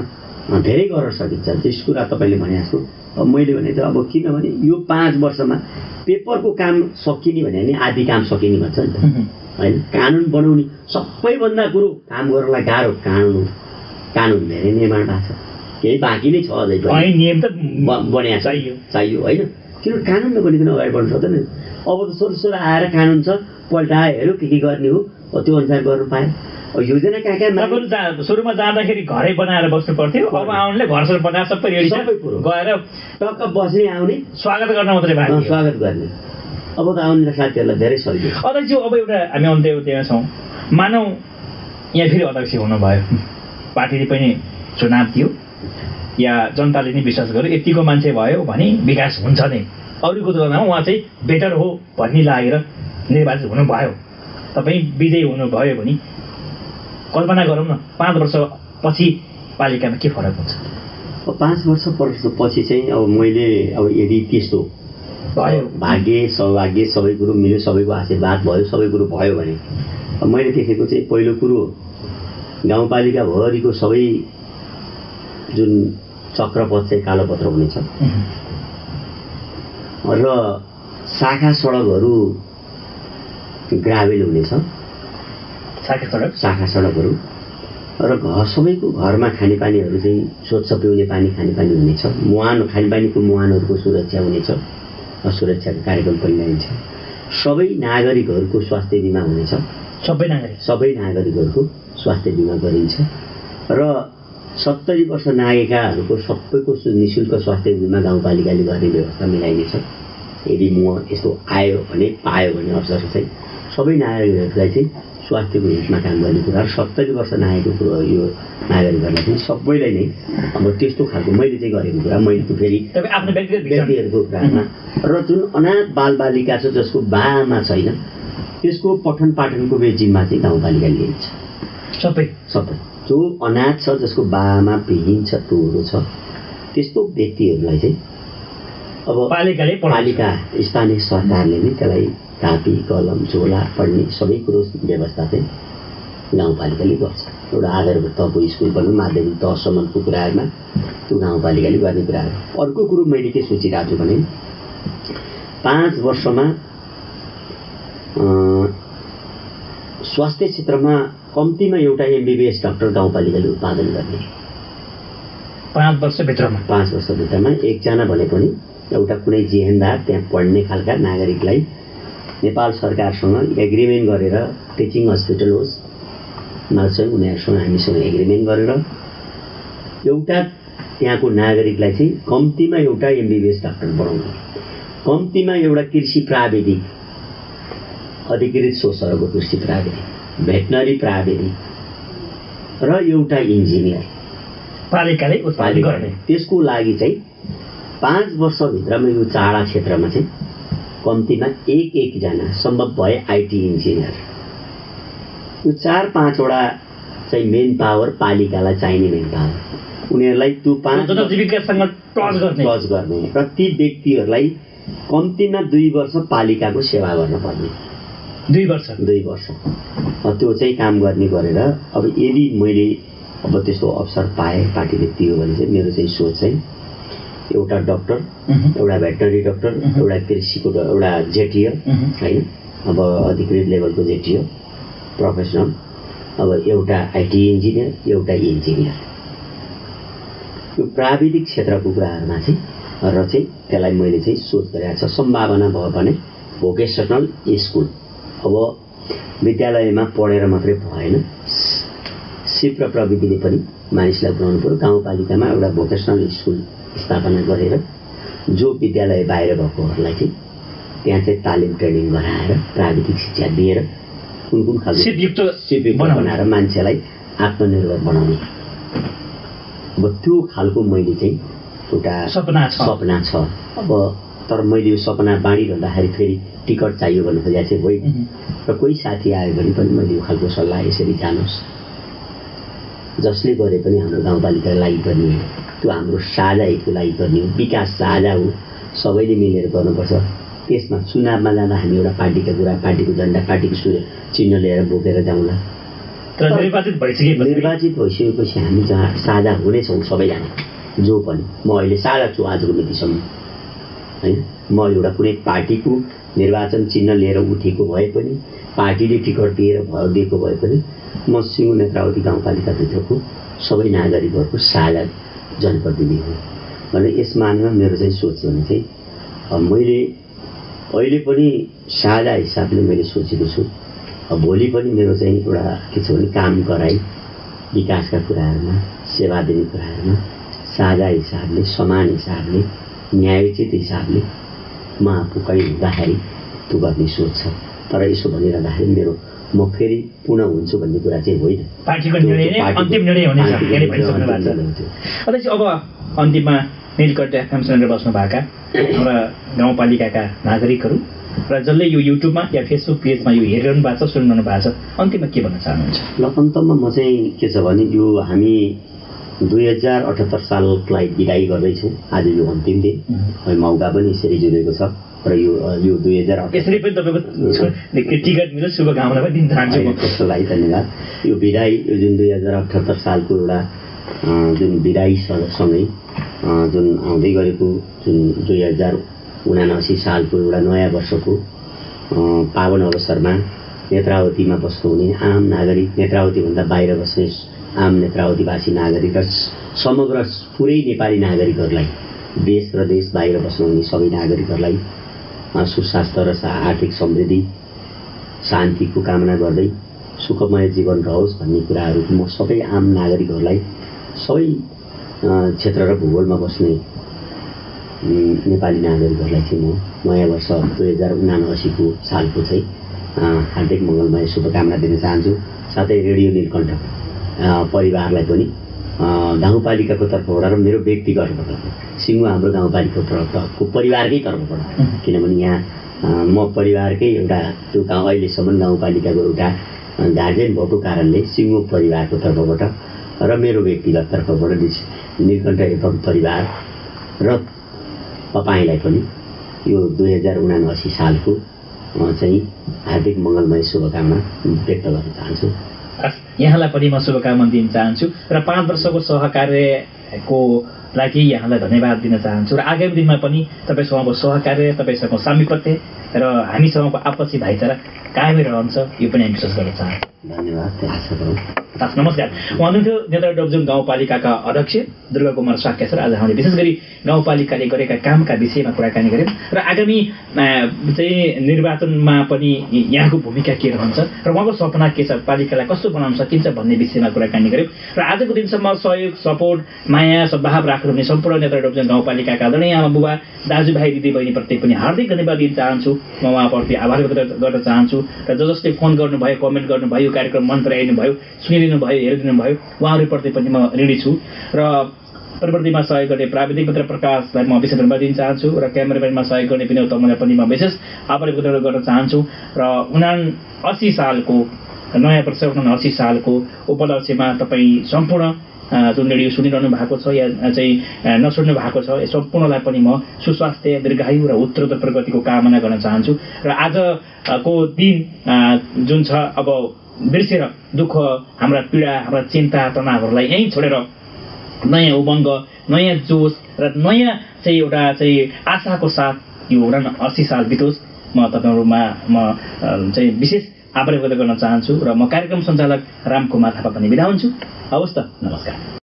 धेरै गर्न सकिन्छ। त्यस कुरा तपाईँले भने जस्तो अब मैले भने त अब किनभने यो 5 वर्षमा पेपरको काम सकिने भने नि आधी काम सकिने भन्छ नि त होइन। कानुन बनाउने सबैभन्दा कुरो काम गर्नलाई गाह्रो कानुन धेरै निर्माण भएको छ, केही बाँकी नै छ अझै पनि। नियम त बन्या चाहियो होइन, किनभने कानुन नबनिकन अगाडि बढ्नु सक्दैन। अब त सोर आएर कानुन छ, पल्टायो हेऱ्यो के गर्ने हो त्यो अनुसार गर्नु पायो। योजना कहाँ सुरुमा जाँदाखेरि घरै बनाएर बस्नु पर्थ्यो, अब आउनेले घरसर बनाएर सबै रेडी छ, गएर टक्क बस्ने आउने स्वागत गर्न मात्रै बाँकी, स्वागत गर्ने। अब त आउने साथीहरूलाई धेरै सजिलो। अध्यक्ष अब एउटा हामी अन्त्यमा छौँ, मानौ यहाँ फेरि अध्यक्ष हुनुभयो, पार्टीले पनि चुनाव दियो या जनताले नै विश्वास गर्यो यतिको मान्छे भयो भने विकास हुन्छ नै, अरूको तुलनामा उहाँ चाहिँ बेटर हो भन्ने लागेर निर्वाचित हुनुभयो, तपाईँ विजयी हुनुभयो भने कल्पना गरौँ न 5 वर्षपछि पालिकामा के फरक हुन्छ? 5 वर्षपछि चाहिँ अब मैले अब यदि त्यस्तो भयो, भाग्य सौभाग्य सबै कुरो मिल्यो, सबैको आशीर्वाद भयो, सबै कुरो भयो भने मैले देखेको चाहिँ पहिलो कुरो गाउँपालिकाभरिको सबै जुन चक्रपथ चाहिँ कालोपत्र हुनेछ र शाखा सडकहरू ग्राभेल हुनेछ, शाखा सडकहरू र सबैको घरमा खानेपानीहरू चाहिँ स्वच्छ पिउने पानी खानेपानी हुनेछ, खानेपानीको मुहानहरूको सुरक्षा हुनेछ, सुरक्षाको कार्यक्रम परिणामिन्छ, सबै नागरिकहरूको स्वास्थ्य बिमा हुनेछ, सबै नागरिकहरूको स्वास्थ्य बिमा गरिन्छ र 70 वर्ष नागेकाहरूको सबैको निःशुल्क स्वास्थ्य बिमा गाउँपालिकाले गर्ने व्यवस्था मिलाइनेछ। यदि यस्तो आयो भने पायो भने अवसर चाहिँ सबै नागरिकहरूलाई चाहिँ स्वास्थ्यको हितमा काम गर्ने कुरा, 70 वर्ष नागेको कुरो यो नागरिकहरूलाई चाहिँ सबैलाई नै अब त्यस्तो खालको मैले चाहिँ गरेको कुरा, मैले त फेरि आफ्नो व्यक्तिहरूको कुरामा र जुन अनाथ बालबालिका छ जसको बाआमा छैन त्यसको पठन पाठनको जिम्मा चाहिँ गाउँपालिकाले लिन्छ। सबै जो अनाथ छ जसको बाआमा विहीन छ, टोरो छ, त्यस्तो व्यक्तिहरूलाई चाहिँ अब पालिका स्थानीय सरकारले नै त्यसलाई कापी कलम झोला पढ्ने सबै कुरो व्यवस्था चाहिँ गाउँपालिकाले गर्छ। एउटा आधारभूत तहको स्कुल पनि माध्यमिक तहसम्मको कुराहरूमा त्यो गाउँपालिकाले गर्ने कुराहरू। अर्को कुरो मैले के सोचिरहेको छु भने 5 वर्षमा स्वास्थ्य क्षेत्रमा कम्तीमा एउटा MBBS डाक्टर गाउँपालिकाले उत्पादन गर्ने। 5 वर्षभित्रमा एकजना भने पनि एउटा कुनै जिहेन्दार त्यहाँ पढ्ने खालका नागरिकलाई नेपाल सरकारसँग एग्रिमेन्ट गरेर टिचिङ हस्पिटल होस् चाहिँ उनीहरूसँग हामीसँग एग्रिमेन्ट गरेर एउटा त्यहाँको नागरिकलाई चाहिँ कम्तीमा एउटा MBBS डाक्टर बनाउने, कम्तीमा एउटा कृषि प्राविधिक अधिकृत सोसरको कृषि प्राविधिक, भेटनरी प्राविधिक र एउटा इन्जिनियर पालिकाले उत्पादन गर्ने। त्यसको लागि चाहिँ 5 वर्षभित्रमा यो चाडा क्षेत्रमा चाहिँ कम्तीमा एकजना सम्भव भए IT इन्जिनियर, यो 4-5 वटा चाहिँ मेन पावर पालिकालाई चाहिने मेन पावर, उनीहरूलाई त्यो 5 जीविकासँग टच गर्ने र ती व्यक्तिहरूलाई कम्तीमा 2 वर्ष पालिकाको सेवा गर्न पर्ने। 2 वर्ष त्यो चाहिँ काम गर्ने गरेर अब यदि मैले अब त्यस्तो अवसर पाएँ पार्टीले दियो भने चाहिँ मेरो चाहिँ सोच चाहिँ एउटा डाक्टर, एउटा भेटनरी डाक्टर, एउटा कृषिको एउटा जेटियो होइन, अब अधिकृत लेभलको जेटियो प्रोफेसनल, अब एउटा IT इन्जिनियर, एउटा इन्जिनियर, यो प्राविधिक क्षेत्रको कुराहरूमा चाहिँ र चाहिँ त्यसलाई मैले चाहिँ सोच गरेको छ। सम्भावना भयो भने भोकेसनल स्कुल, अब विद्यालयमा पढेर मात्रै भएन, सिप र प्रविधिले पनि मानिसलाई बनाउनु पर्यो। गाउँपालिकामा एउटा भोकेसनल स्कुल स्थापना गरेर जो विद्यालय बाहिर भएकोहरूलाई चाहिँ त्यहाँ चाहिँ तालिम ट्रेनिङ गराएर प्राविधिक शिक्षा दिएर कुन खालको सिपयुक्त बनाएर मान्छेलाई आत्मनिर्भर बनाउने, अब त्यो खालको मैले चाहिँ एउटा सपना छ। अब तर मैले यो सपना बाँडिरहँदाखेरि फेरि टिकट चाहियो भन्नु खोजेको चाहिँ होइन, र कोही साथी आयो भने पनि मैले यो खालको सल्लाह यसरी जानुहोस्, जसले गरे पनि हाम्रो गाउँपालिकाको लागि गर्ने हो, त्यो हाम्रो साझा हितको लागि गर्ने हो, विकास साझा हो, सबैले मिलेर गर्नुपर्छ। त्यसमा चुनावमा जाँदा हामी एउटा पार्टीका कुरा, पार्टीको झन्डा, पार्टीको चिन्ह लिएर बोकेर जाउँला। तर निर्वाचित भइसकेपछि हामी जहाँ साझा हुनेछौँ सबैजना, जो पनि म अहिले साझा छु आजको मितिसम्म होइन। म एउटा कुनै पार्टीको निर्वाचन चिन्ह लिएर उठेको भए पनि, पार्टीले टिकट दिएको भए पनि म सिङ्गो नेत्रावती गाउँपालिकाभित्रको सबै नागरिकहरूको साझा जनप्रतिनिधि हो भने यस मानेमा मेरो चाहिँ सोच भने चाहिँ मैले अहिले पनि साझा हिसाबले मैले सोचेको छु। भोलि पनि मेरो चाहिँ एउटा के छ भने काम गराई विकासका कुराहरूमा, सेवा दिने कुराहरूमा साझा हिसाबले, समान हिसाबले, न्यायोचित हिसाबले म आफू कहीँ हुँदाखेरि त्यो गर्ने सोच छ। तर यसो भनिरहँदाखेरि मेरो म फेरि पुनः हुन्छु भन्ने कुरा चाहिँ होइन। पार्टीको निर्णय नै अन्तिम निर्णय हुनेछ यहाँले भनिसक्नु भएको छ। अध्यक्ष, अब अन्तिममा नीलकण्ठ एफएम सुनेर बस्नुभएका हाम्रा गाउँपालिकाका नागरिकहरू र जसले यो युट्युबमा या फेसबुक पेजमा यो हेरिरहनु भएको छ, सुनिरहनु भएको छ, अन्तिममा के भन्न चाहनुहुन्छ? ल, अन्तमा म चाहिँ के छ भने यो हामी 2078 साललाई बिदाई गर्दैछौँ। आज यो अन्तिम दिन, मौका पनि यसरी जुनेको छ र यो 2008 यसरी पनि तपाईँको टिकट मिलो शुभकामना पनि दिन चाहन्छु। त्यसको लागि धन्यवाद। यो बिदाई, यो जुन 2078 सालको एउटा जुन बिदाईसँगै जुन आउँदै गरेको जुन 2079 सालको एउटा नयाँ वर्षको पावन अवसरमा नेत्रावतीमा बस्नुहुने आम नागरिक, नेत्रावतीभन्दा बाहिर बस्ने आम नेत्रावतीवासी नागरिक र समग्र पुरै नेपाली नागरिकहरूलाई, देश र देश बाहिर बस्नुहुने सबै नागरिकहरूलाई सुस्वास्थ्य र आर्थिक समृद्धि, शान्तिको कामना गर्दै सुखमय जीवन रहोस् भन्ने कुराहरू म सबै आम नागरिकहरूलाई, सबै क्षेत्र र भूगोलमा बस्ने नेपाली नागरिकहरूलाई चाहिँ म नयाँ वर्ष 2079 सालको चाहिँ हार्दिक मङ्गलमय शुभकामना दिन चाहन्छु। साथै रेडियो नीलकण्ठ परिवारलाई पनि गाउँपालिकाको तर्फबाट र मेरो व्यक्तिगतबाट, सिङ्गो हाम्रो गाउँपालिकाको परिवारकै तर्फबाट, किनभने यहाँ म परिवारकै एउटा त्यो गाउँ अहिलेसम्म गाउँपालिकाको एउटा गार्जेन भएको कारणले सिङ्गो परिवारको तर्फबाट र मेरो व्यक्तिगत तर्फबाट नीलकण्ठ एफएम परिवार र तपाईँलाई पनि यो 2079 सालको चाहिँ हार्दिक मङ्गलमय शुभकामना व्यक्त गर्न चाहन्छु। यहाँलाई पनि म शुभकामना दिन चाहन्छु र 5 वर्षको सहकार्यको लागि यहाँलाई धन्यवाद दिन चाहन्छु र आगामी दिनमा पनि तपाईँसँगको सहकार्य, तपाईँसँगको सामिपत्य र हामीसँगको आपसी भाइचारा कायमै रहन्छ, यो पनि हामी विश्वास गर्न चाहन्छौँ। धन्यवाद। आशा गरौँ। नमस्कार। उहाँ हुनुहुन्थ्यो नेत्रावती गाउँपालिकाका अध्यक्ष दुर्गा कुमार साक्य सर। आज हामीले विशेष गरी गाउँपालिकाले गरेका कामका विषयमा कुराकानी गऱ्यौँ र आगामी चाहिँ निर्वाचनमा पनि यहाँको भूमिका के रहन्छ र उहाँको सपना के छ, पालिकालाई कस्तो बनाउन सकिन्छ भन्ने विषयमा कुराकानी गऱ्यौँ र आजको दिनसम्म सहयोग, सपोर्ट, माया, सद्भाव राख्नुहुने सम्पूर्ण नेत्रावती गाउँपालिकाका आदरणीय आमा बुबा, दाजुभाइ, दिदीबहिनीप्रति पनि हार्दिक धन्यवाद दिन चाहन्छु। म उहाँप्रति आभार व्यक्त गर्न चाहन्छु र जसले फोन गर्नुभयो, कमेन्ट गर्नुभयो, यो कार्यक्रम मन पराइदिनु भयो, सुनिदिनु भयो, हेरिदिनु भयो, उहाँहरूप्रति पनि म ऋणी छु र प्रविधिमा सहयोग गर्ने प्राविधिक मित्र प्रकाशलाई म विशेष धन्यवाद दिन चाहन्छु र क्यामेराम्यानमा सहयोग गर्ने विनोद तमलाई पनि म विशेष आभार व्यक्त गर्न चाहन्छु र 79 सालको नयाँ वर्ष 79 सालको उपलक्ष्यमा तपाईँ सम्पूर्ण जुन रेडियो सुनिरहनु भएको छ या चाहिँ नसुन्नु भएको छ, सम्पूर्णलाई पनि म सुस्वास्थ्य, दीर्घायु र उत्तरोत्तर प्रगतिको कामना गर्न चाहन्छु र आजको दिन जुन छ अब बिर्सेर दुःख, हाम्रा पीडा, हाम्रा चिन्ता, तनावहरूलाई यहीँ छोडेर नयाँ उमङ्ग, नयाँ जोस र नयाँ चाहिँ एउटा चाहिँ आशाको साथ यो 79 साल बितोस्। म तपाईँहरूमा म चाहिँ विशेष आभार व्यक्त गर्न चाहन्छु र म कार्यक्रम सञ्चालक रामकुमार थापा पनि बिदा हुन्छु। हवस् त, नमस्कार।